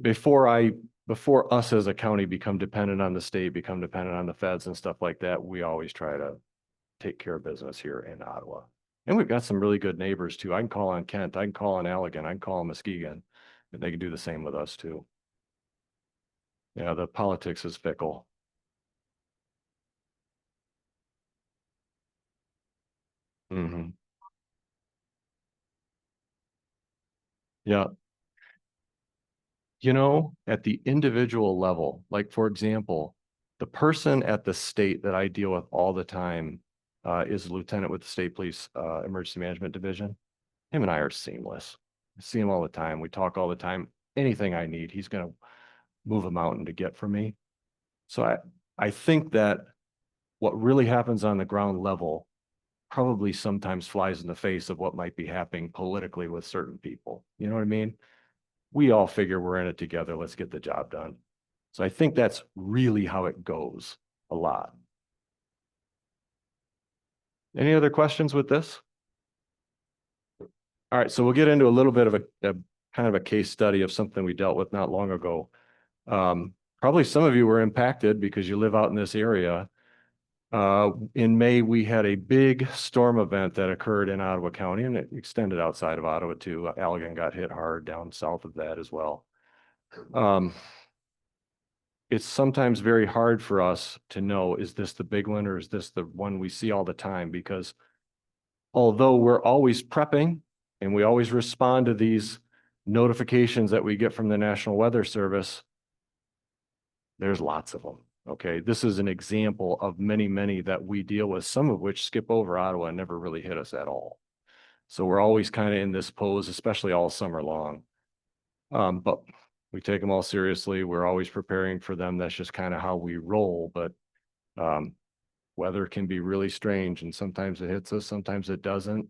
before us as a county become dependent on the state, become dependent on the feds and stuff like that, we always try to take care of business here in Ottawa. And we've got some really good neighbors too. I can call on Kent, I can call on Allegan, I can call on Muskegon, and they can do the same with us too. Yeah, the politics is fickle. Mm-hmm. Yeah. You know, at the individual level, like for example, the person at the state that I deal with all the time is a lieutenant with the State Police Emergency Management Division. Him and I are seamless. I see him all the time. We talk all the time. Anything I need, he's going to move a mountain to get for me. So I think that what really happens on the ground level probably sometimes flies in the face of what might be happening politically with certain people. You know what I mean? We all figure we're in it together. Let's get the job done. So I think that's really how it goes a lot. Any other questions with this? All right, so we'll get into a little bit of a kind of a case study of something we dealt with not long ago. Probably some of you were impacted because you live out in this area. In May, we had a big storm event that occurred in Ottawa County, and it extended outside of Ottawa too. Allegan got hit hard down south of that as well. it's sometimes very hard for us to know, is this the big one or is this the one we see all the time? Because although we're always prepping and we always respond to these notifications that we get from the National Weather Service, there's lots of them. Okay, this is an example of many, many that we deal with, some of which skip over Ottawa and never really hit us at all. So we're always kind of in this pose, especially all summer long. But we take them all seriously. We're always preparing for them. That's just kind of how we roll. But weather can be really strange, and sometimes it hits us, sometimes it doesn't.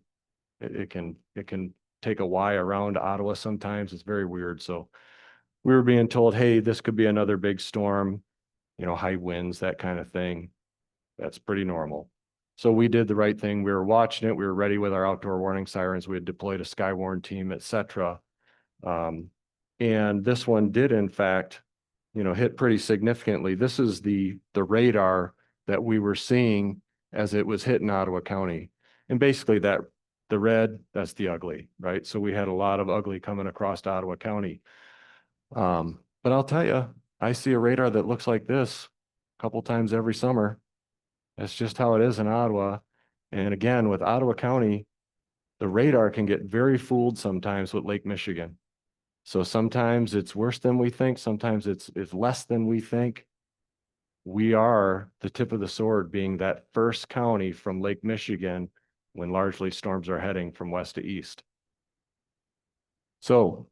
It can take a Y around Ottawa sometimes. It's very weird. So we were being told, hey, this could be another big storm, you know, high winds, that kind of thing. That's pretty normal. So we did the right thing. We were watching it. We were ready with our outdoor warning sirens. We had deployed a Skywarn team, et cetera. And this one did, in fact, you know, hit pretty significantly. This is the radar that we were seeing as it was hitting Ottawa County. And basically that the red, that's the ugly, right? So we had a lot of ugly coming across Ottawa County. But I'll tell you, I see a radar that looks like this a couple times every summer. That's just how it is in Ottawa. And again, with Ottawa County, the radar can get very fooled sometimes with Lake Michigan. So sometimes it's worse than we think. Sometimes it's less than we think. We are the tip of the sword, being that first county from Lake Michigan when largely storms are heading from west to east. So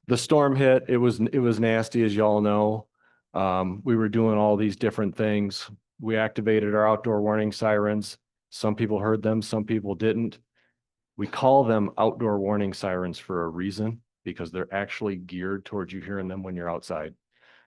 the storm hit. It was nasty, as y'all know. We were doing all these different things. We activated our outdoor warning sirens. Some people heard them, some people didn't. We call them outdoor warning sirens for a reason, because they're actually geared towards you hearing them when you're outside.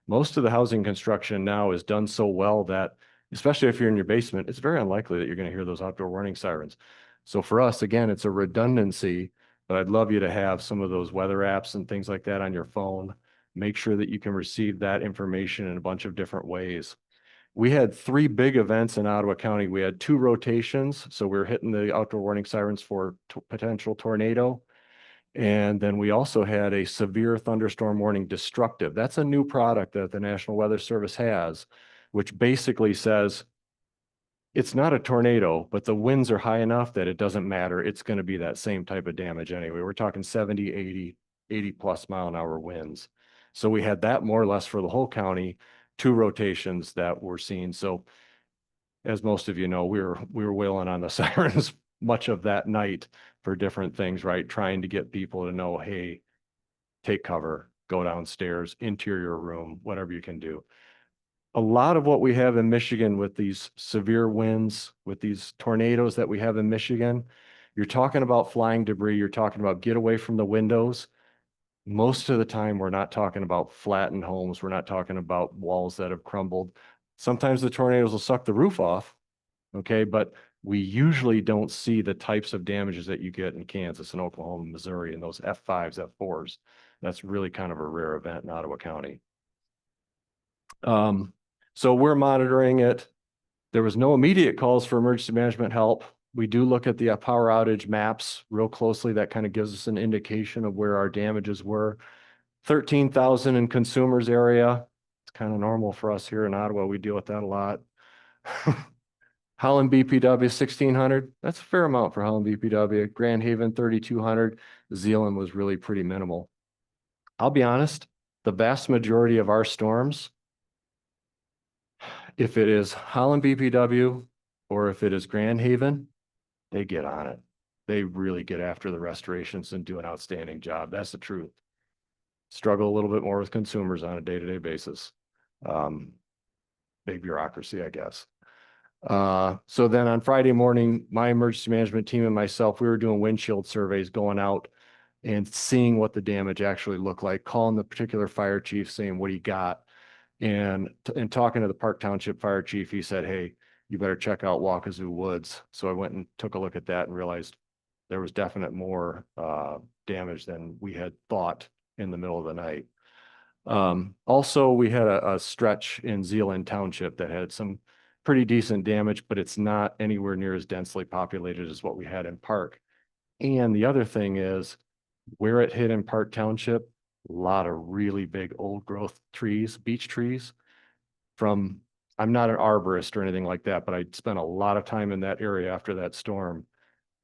Most of the housing construction now is done so well that, especially if you're in your basement, it's very unlikely that you're going to hear those outdoor warning sirens. So for us, again, it's a redundancy, but I'd love you to have some of those weather apps and things like that on your phone. Make sure that you can receive that information in a bunch of different ways. We had 3 big events in Ottawa County. We had 2 rotations. So we were hitting the outdoor warning sirens for potential tornado. And then we also had a severe thunderstorm warning destructive. That's a new product that the National Weather Service has, which basically says it's not a tornado, but the winds are high enough that it doesn't matter. It's going to be that same type of damage anyway. We're talking 70, 80 plus mile an hour winds. So we had that more or less for the whole county, 2 rotations that we're seeing. So as most of you know, we were wailing on the sirens much of that night for different things, right? Trying to get people to know, hey, take cover, go downstairs, interior room, whatever you can do. A lot of what we have in Michigan with these severe winds, with these tornadoes that we have in Michigan, you're talking about flying debris, you're talking about get away from the windows. Most of the time, we're not talking about flattened homes. We're not talking about walls that have crumbled. Sometimes the tornadoes will suck the roof off, okay? But we usually don't see the types of damages that you get in Kansas and Oklahoma, Missouri, and those F5s, F4s. That's really kind of a rare event in Ottawa County. So we're monitoring it. There was no immediate calls for emergency management help. We do look at the power outage maps real closely. That kind of gives us an indication of where our damages were. 13,000 in consumers area. It's kind of normal for us here in Ottawa. We deal with that a lot. Holland BPW 1,600. That's a fair amount for Holland BPW. Grand Haven 3,200. Zeeland was really pretty minimal. I'll be honest, the vast majority of our storms, if it is Holland BPW or if it is Grand Haven, they get on it. They really get after the restorations and do an outstanding job. That's the truth. Struggle a little bit more with consumers on a day-to-day basis. Big bureaucracy, I guess. So then on Friday morning, my emergency management team and myself, we were doing windshield surveys, going out and seeing what the damage actually looked like, calling the particular fire chief saying, what do you got? And talking to the Park Township fire chief, he said, hey, you better check out Waukezu Woods. So I went and took a look at that and realized there was definite more damage than we had thought in the middle of the night. Also, we had a stretch in Zeeland Township that had some pretty decent damage, but it's not anywhere near as densely populated as what we had in Park. And the other thing is, where it hit in Park Township, a lot of really big old growth trees, beech trees. from, I'm not an arborist or anything like that, but I spent a lot of time in that area after that storm.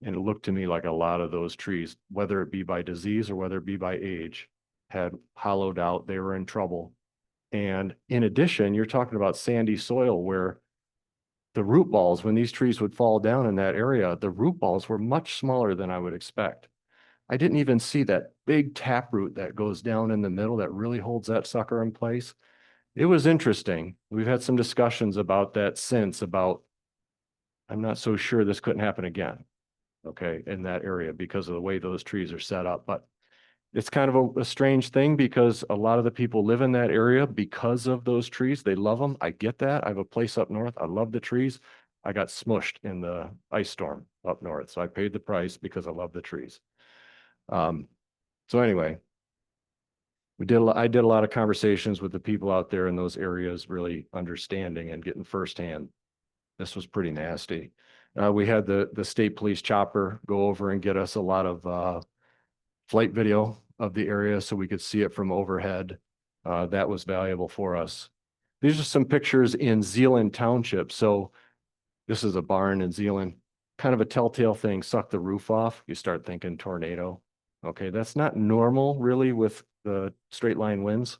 And it looked to me like a lot of those trees, whether it be by disease or whether it be by age, had hollowed out. They were in trouble. And in addition, you're talking about sandy soil where the root balls, when these trees would fall down in that area, the root balls were much smaller than I would expect. I didn't even see that big taproot that goes down in the middle that really holds that sucker in place. It was interesting. We've had some discussions about that since, about, I'm not so sure this couldn't happen again, okay, in that area because of the way those trees are set up. But it's kind of a strange thing because a lot of the people live in that area because of those trees. They love them. I get that. I have a place up north. I love the trees. I got smushed in the ice storm up north. So I paid the price because I love the trees. So anyway, I did a lot of conversations with the people out there in those areas, really understanding and getting firsthand. This was pretty nasty. We had the state police chopper go over and get us a lot of flight video of the area so we could see it from overhead. That was valuable for us. These are some pictures in Zeeland Township. So this is a barn in Zeeland, kind of a telltale thing, suck the roof off. You start thinking tornado. Okay, that's not normal really with the straight line winds.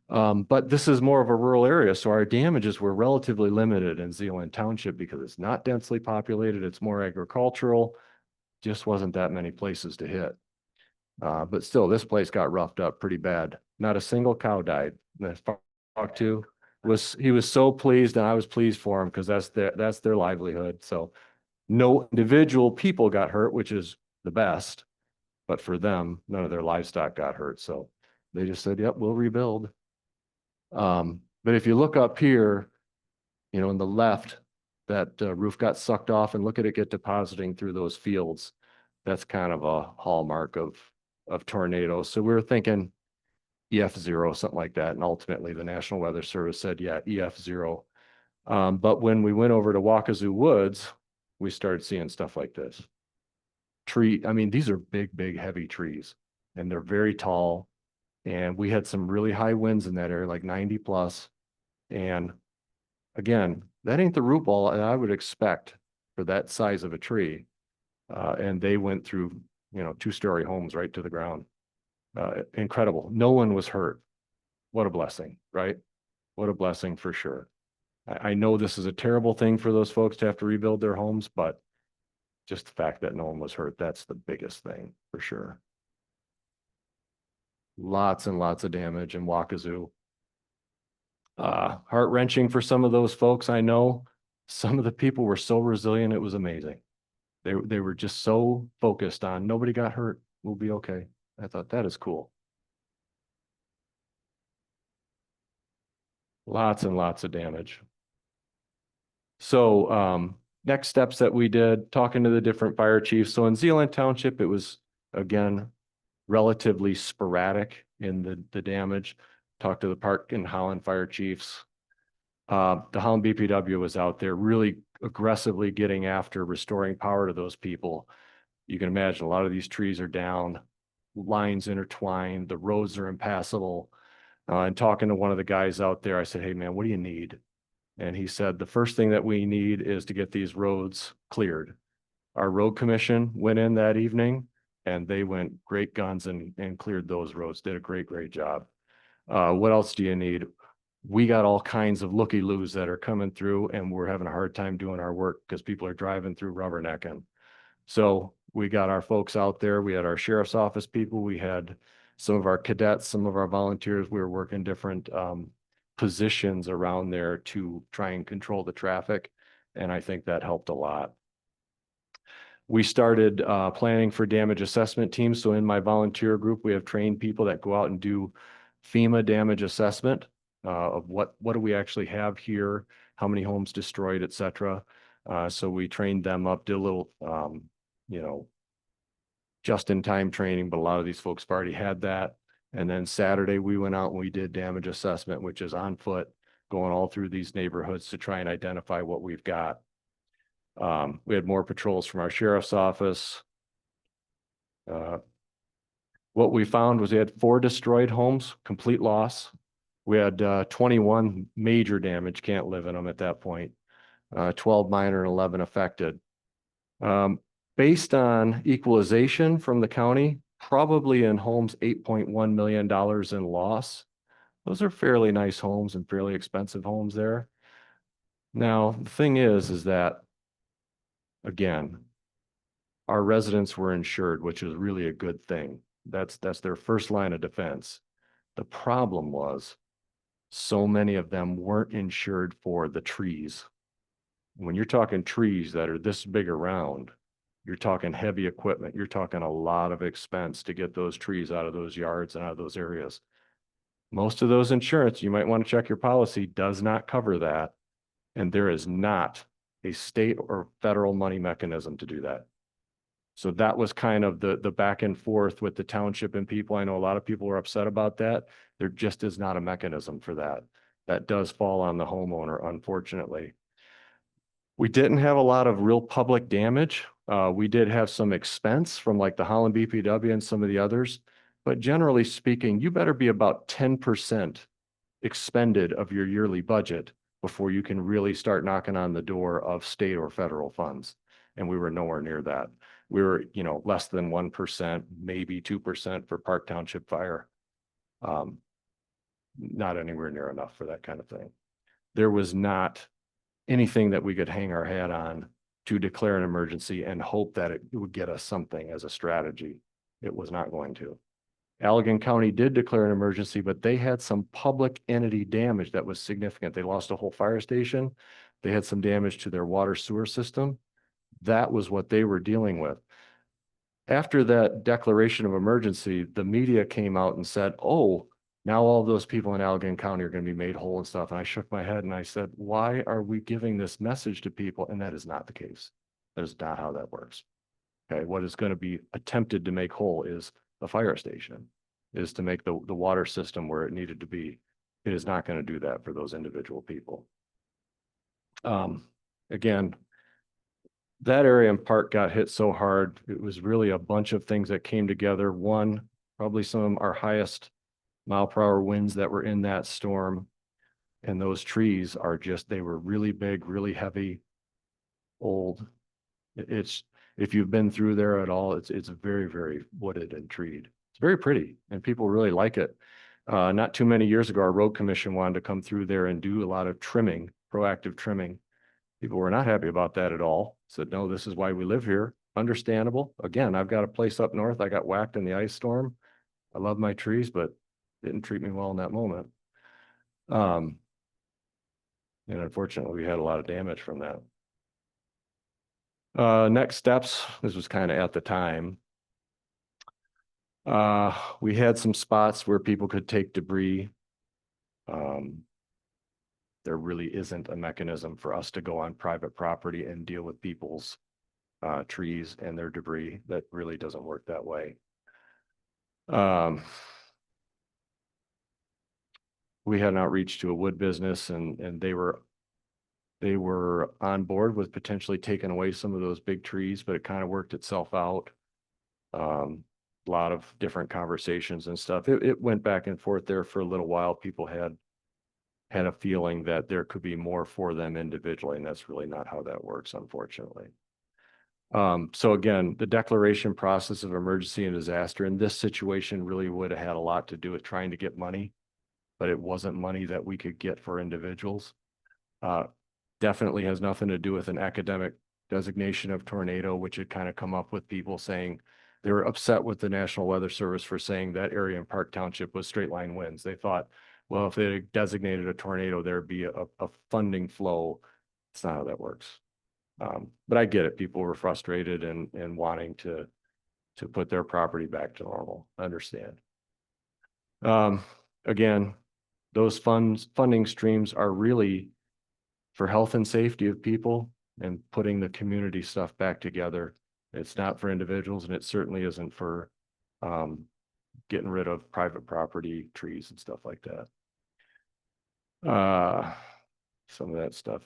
But this is more of a rural area. So our damages were relatively limited in Zeeland Township because it's not densely populated. It's more agricultural. Just wasn't that many places to hit. But still, this place got roughed up pretty bad. Not a single cow died. And I talked to he was so pleased, and I was pleased for him because that's their livelihood. So no individual people got hurt, which is the best. But for them, none of their livestock got hurt. So they just said, "Yep, we'll rebuild." But if you look up here, you know, on the left, that roof got sucked off, and look at it get depositing through those fields. That's kind of a hallmark of tornadoes. So we were thinking EF0, something like that. And ultimately the National Weather Service said, yeah, EF0. But when we went over to Wakazu Woods, we started seeing stuff like this. I mean, these are big, big, heavy trees, and they're very tall. And we had some really high winds in that area, like 90 plus. And again, that ain't the root ball that I would expect for that size of a tree. And they went through, you know, 2-story homes right to the ground. Incredible. No one was hurt. What a blessing, right? What a blessing for sure. I know this is a terrible thing for those folks to have to rebuild their homes, but just the fact that no one was hurt, that's the biggest thing for sure. Lots and lots of damage in Wakazu. Heart-wrenching for some of those folks, I know. Some of the people were so resilient, it was amazing. They were just so focused on nobody got hurt, we'll be okay. I thought that is cool. Lots and lots of damage. So next steps that we did, talking to the different fire chiefs. So in Zeeland Township, it was, again, relatively sporadic in the damage. Talked to the Park and Holland fire chiefs. The Holland BPW was out there really aggressively getting after restoring power to those people. You can imagine a lot of these trees are down, lines intertwined, the roads are impassable. And talking to one of the guys out there, I said, "Hey man, what do you need?" And he said, "The first thing that we need is to get these roads cleared." Our road commission went in that evening and they went great guns and cleared those roads, did a great job. What else do you need? We got all kinds of looky-loos that are coming through, and we're having a hard time doing our work because people are driving through rubbernecking. So we got our folks out there. We had our sheriff's office people. We had some of our cadets, some of our volunteers. We were working different positions around there to try and control the traffic. And I think that helped a lot. We started planning for damage assessment teams. So in my volunteer group, we have trained people that go out and do FEMA damage assessment of what do we actually have here, how many homes destroyed, et cetera. So we trained them up, did a little, you know, just-in-time training, but a lot of these folks have already had that. And then Saturday, we went out and we did damage assessment, which is on foot, going all through these neighborhoods to try and identify what we've got. We had more patrols from our sheriff's office. What we found was we had 4 destroyed homes, complete loss. We had 21 major damage, can't live in them at that point. 12 minor and 11 affected. Based on equalization from the county, probably in homes, $8.1 million in loss. Those are fairly nice homes and fairly expensive homes there. Now, the thing is that, again, our residents were insured, which is really a good thing. That's their first line of defense. The problem was so many of them weren't insured for the trees. When you're talking trees that are this big around, you're talking heavy equipment. You're talking a lot of expense to get those trees out of those yards and out of those areas. Most of those insurance, you might want to check your policy, does not cover that. And there is not a state or federal money mechanism to do that. So that was kind of the back and forth with the township and people. I know a lot of people were upset about that. There just is not a mechanism for that. That does fall on the homeowner, unfortunately. We didn't have a lot of real public damage. We did have some expense from like the Holland BPW and some of the others, but generally speaking, you better be about 10% expended of your yearly budget before you can really start knocking on the door of state or federal funds. And we were nowhere near that. We were, less than 1%, maybe 2% for Park Township Fire. Not anywhere near enough for that kind of thing. There was not anything that we could hang our hat on to declare an emergency and hope that it would get us something as a strategy. It was not going to. Allegan County did declare an emergency, but they had some public entity damage that was significant. They lost a whole fire station. They had some damage to their water sewer system. That was what they were dealing with. After that declaration of emergency, the media came out and said, oh, now all those people in Allegan County are going to be made whole and stuff. And I shook my head and I said, why are we giving this message to people? And that is not the case. That is not how that works. Okay, what is going to be attempted to make whole is the fire station, is to make the water system where it needed to be. It is not going to do that for those individual people. Again, that area in Park got hit so hard. It was really a bunch of things that came together. One, probably some of our highest mile-per-hour winds that were in that storm. And those trees are they were really big, really heavy, old. If you've been through there at all, it's very, very wooded and treed. It's very pretty and people really like it. Not too many years ago, our road commission wanted to come through there and do a lot of trimming, proactive trimming. People were not happy about that at all. Said, no, this is why we live here. Understandable. Again, I've got a place up north. I got whacked in the ice storm. I love my trees, but didn't treat me well in that moment. And unfortunately, we had a lot of damage from that. Next steps, this was kind of at the time. We had some spots where people could take debris. There really isn't a mechanism for us to go on private property and deal with people's trees and their debris. That really doesn't work that way. We had an outreach to a wood business and they were on board with potentially taking away some of those big trees, but it kind of worked itself out. A lot of different conversations and stuff. It went back and forth there for a little while. People had a feeling that there could be more for them individually, and that's really not how that works, unfortunately. So again, the declaration process of emergency and disaster in this situation really would have had a lot to do with trying to get money, but it wasn't money that we could get for individuals. Definitely has nothing to do with an academic designation of tornado, which had kind of come up with people saying they were upset with the National Weather Service for saying that area in Park Township was straight line winds. They thought, well, if they designated a tornado, there'd be a funding flow. It's not how that works. But I get it. People were frustrated and wanting to put their property back to normal. I understand. Again, those funding streams are really for health and safety of people and putting the community stuff back together. It's not for individuals, and it certainly isn't for getting rid of private property, trees and stuff like that. Some of that stuff,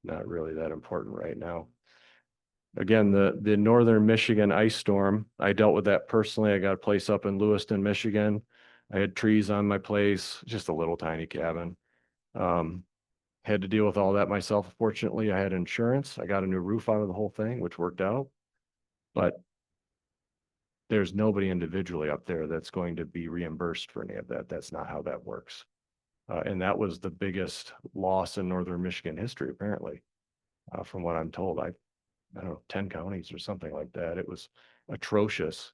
not really that important right now. Again, the northern Michigan ice storm, I dealt with that personally. I got a place up in Lewiston, Michigan. I had trees on my place, just a little tiny cabin. Had to deal with all that myself. Fortunately, I had insurance. I got a new roof out of the whole thing, which worked out. But there's nobody individually up there that's going to be reimbursed for any of that. That's not how that works. And that was the biggest loss in northern Michigan history, apparently, from what I'm told. I don't know, 10 counties or something like that. It was atrocious.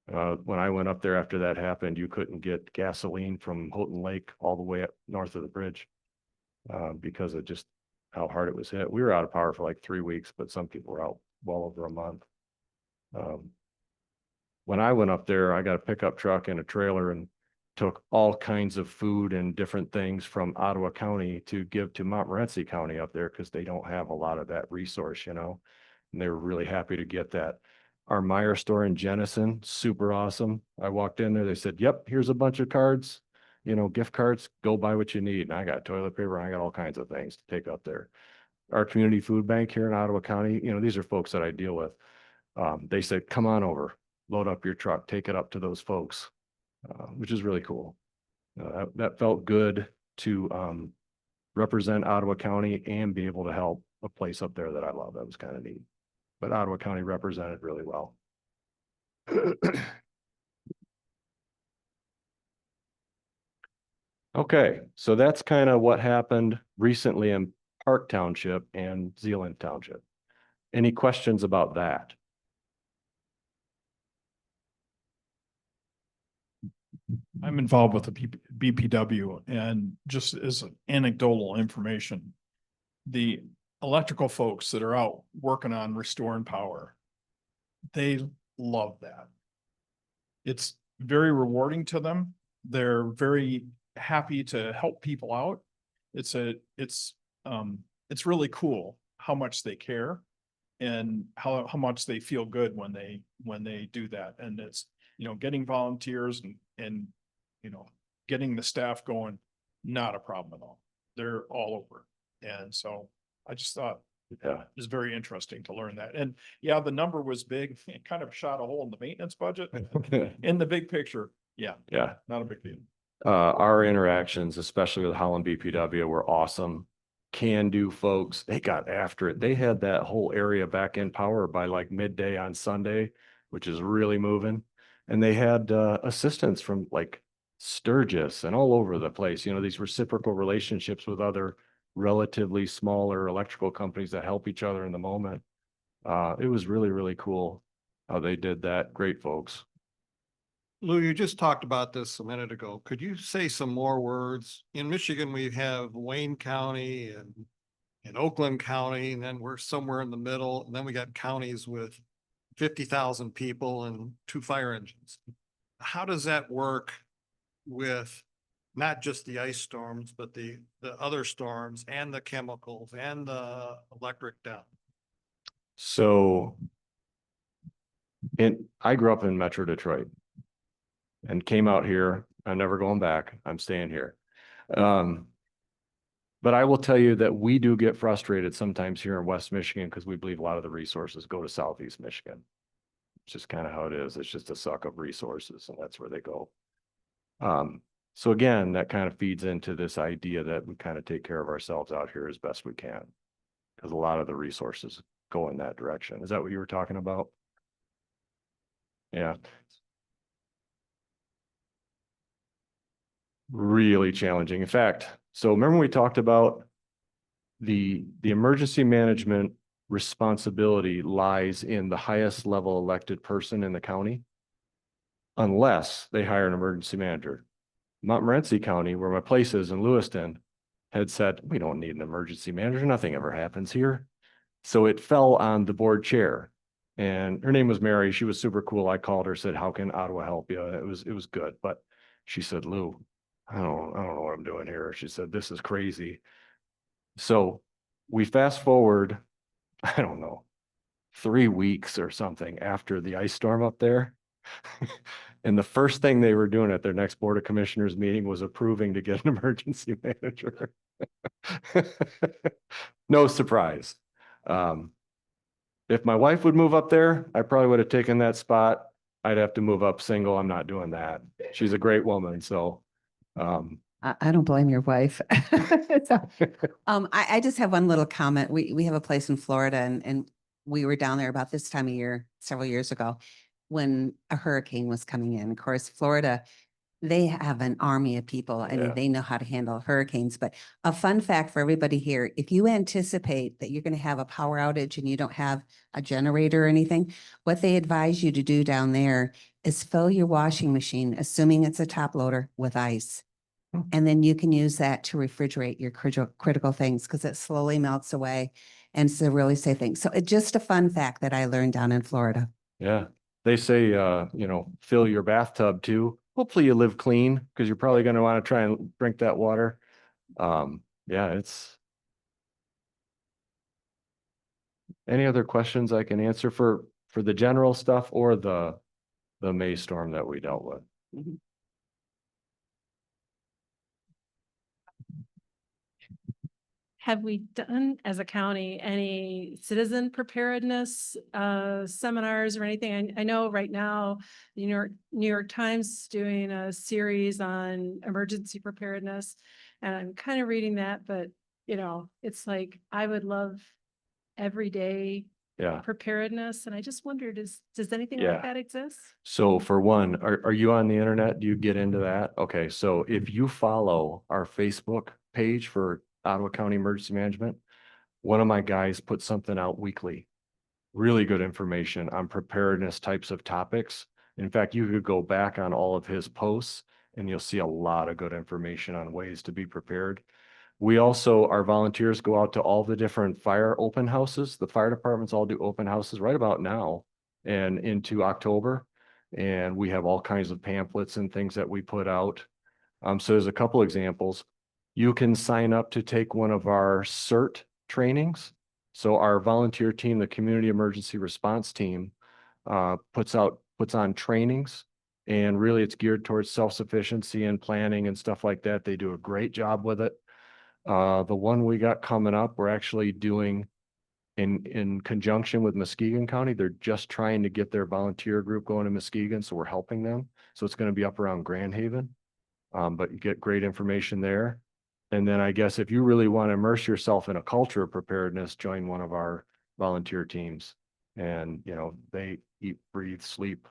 When I went up there after that happened, you couldn't get gasoline from Houghton Lake all the way up north of the bridge because of just how hard it was hit. We were out of power for like 3 weeks, but some people were out well over a month. When I went up there, I got a pickup truck and a trailer and took all kinds of food and different things from Ottawa County to give to Montmorency County up there because they don't have a lot of that resource, you know, and they were really happy to get that. Our Meyer store in Jenison, super awesome. I walked in there, they said, yep, here's a bunch of cards, you know, gift cards, go buy what you need. And I got toilet paper, I got all kinds of things to take up there. Our community food bank here in Ottawa County, you know, these are folks that I deal with. They said, come on over, load up your truck, take it up to those folks, which is really cool. That felt good to represent Ottawa County and be able to help a place up there that I love. That was kind of neat. But Ottawa County represented really well. Okay, so that's kind of what happened recently in Park Township and Zealand Township. Any questions about that? I'm involved with the BPW, and just as anecdotal information, the electrical folks that are out working on restoring power, they love that. It's very rewarding to them. They're very happy to help people out. It's really cool how much they care and how much they feel good when they do that. And it's, you know, getting volunteers and you know, getting the staff going, not a problem at all. They're all over. And so I just thought Yeah. it was very interesting to learn that. And yeah, the number was big. It kind of shot a hole in the maintenance budget. In the big picture, yeah, Yeah. not a big deal. Our interactions, especially with Holland BPW, were awesome. Can-do folks, they got after it. They had that whole area back in power by like midday on Sunday, which is really moving. And they had assistance from like Sturgis and all over the place. You know, these reciprocal relationships with other relatively smaller electrical companies that help each other in the moment. It was really, really cool how they did that. Great folks. Lou, you just talked about this a minute ago. Could you say some more words? In Michigan, we have Wayne County and Oakland County, and then we're somewhere in the middle. And then we got counties with 50,000 people and 2 fire engines. How does that work with not just the ice storms, but the other storms and the chemicals and the electric down? So I grew up in Metro Detroit and came out here. I'm never going back. I'm staying here. But I will tell you that we do get frustrated sometimes here in West Michigan because we believe a lot of the resources go to Southeast Michigan. It's just kind of how it is. It's just a suck of resources, and that's where they go. So again, that kind of feeds into this idea that we kind of take care of ourselves out here as best we can, because a lot of the resources go in that direction. Is that what you were talking about? Yeah. Really challenging. In fact, so remember we talked about the emergency management responsibility lies in the highest level elected person in the county, unless they hire an emergency manager. Montmorency County, where my place is in Lewiston, had said, we don't need an emergency manager. Nothing ever happens here. So it fell on the board chair, and her name was Mary. She was super cool. I called her, said, how can Ottawa help you? It was good. But she said, Lou, I don't know what I'm doing here. She said, this is crazy. So we fast forward, I don't know, 3 weeks or something after the ice storm up there. And the first thing they were doing at their next Board of Commissioners meeting was approving to get an emergency manager. No surprise. If my wife would move up there, I probably would have taken that spot. I'd have to move up single. I'm not doing that. She's a great woman, so. I don't blame your wife. So, I just have one little comment. We have a place in Florida and we were down there about this time of year, several years ago, when a hurricane was coming in. Of course, Florida, they have an army of people. I mean, Yeah. they know how to handle hurricanes. But a fun fact for everybody here, if you anticipate that you're going to have a power outage and you don't have a generator or anything, what they advise you to do down there is fill your washing machine, assuming it's a top loader, with ice. And then you can use that to refrigerate your critical things because it slowly melts away. And it's a really safe thing. So it's just a fun fact that I learned down in Florida. Yeah, they say, fill your bathtub too. Hopefully you live clean because you're probably going to want to try and drink that water. Yeah, it's. Any other questions I can answer for the general stuff or the May storm that we dealt with? Mhm. Have we done as a county any citizen preparedness seminars or anything? I know right now, the New York Times is doing a series on emergency preparedness. And I'm kind of reading that, but it's like, I would love everyday Yeah. preparedness. And I just wondered, does anything Yeah. like that exist? So for one, are you on the internet? Do you get into that? Okay, so if you follow our Facebook page for Ottawa County Emergency Management, one of my guys puts something out weekly. Really good information on preparedness types of topics. In fact, you could go back on all of his posts and you'll see a lot of good information on ways to be prepared. We also, our volunteers go out to all the different fire open houses. The fire departments all do open houses right about now and into October. And we have all kinds of pamphlets and things that we put out. So there's a couple examples. You can sign up to take one of our CERT trainings. So our volunteer team, the Community Emergency Response Team, puts on trainings. And really it's geared towards self-sufficiency and planning and stuff like that. They do a great job with it. The one we got coming up, we're actually doing in conjunction with Muskegon County. They're just trying to get their volunteer group going in Muskegon, so we're helping them. So it's going to be up around Grand Haven. But you get great information there. And then I guess if you really want to immerse yourself in a culture of preparedness, join one of our volunteer teams. And, they eat, breathe, sleep,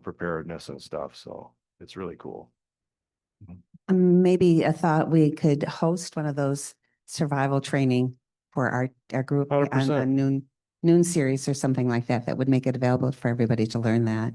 preparedness and stuff. So it's really cool. Maybe a thought we could host one of those survival training for our group on 100%. a noon series or something like that, that would make it available for everybody to learn that.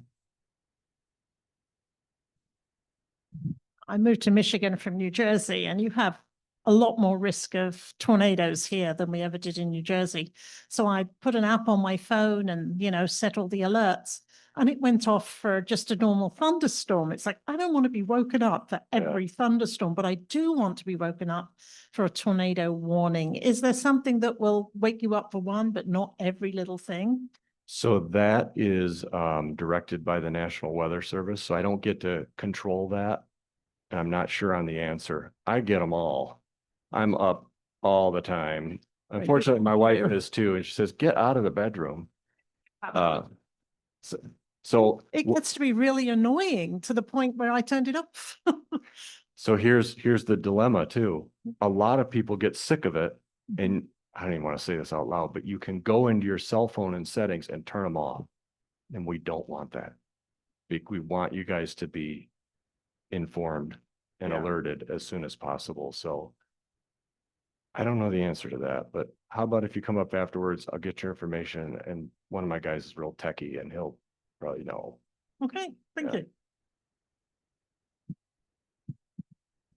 I moved to Michigan from New Jersey, and you have a lot more risk of tornadoes here than we ever did in New Jersey. So I put an app on my phone and, set all the alerts, and it went off for just a normal thunderstorm. It's like, I don't want to be woken up for every thunderstorm, but I do want to be woken up for a tornado warning. Is there something that will wake you up for one, but not every little thing? So that is directed by the National Weather Service. So I don't get to control that. I'm not sure on the answer. I get them all. I'm up all the time. Unfortunately, my wife is too, and she says, "Get out of the bedroom." So It gets to be really annoying to the point where I turned it off. so here's the dilemma too. A lot of people get sick of it, and I don't even want to say this out loud, but you can go into your cell phone and settings and turn them off, and we don't want that. We want you guys to be informed and alerted as soon as possible. So I don't know the answer to that, but how about if you come up afterwards, I'll get your information, and one of my guys is real techie and he'll probably know. Okay, thank Yeah. you.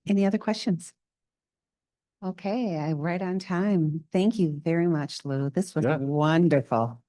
Any other questions? Okay, right on time. Thank you very much, Lou. This was Yeah. wonderful.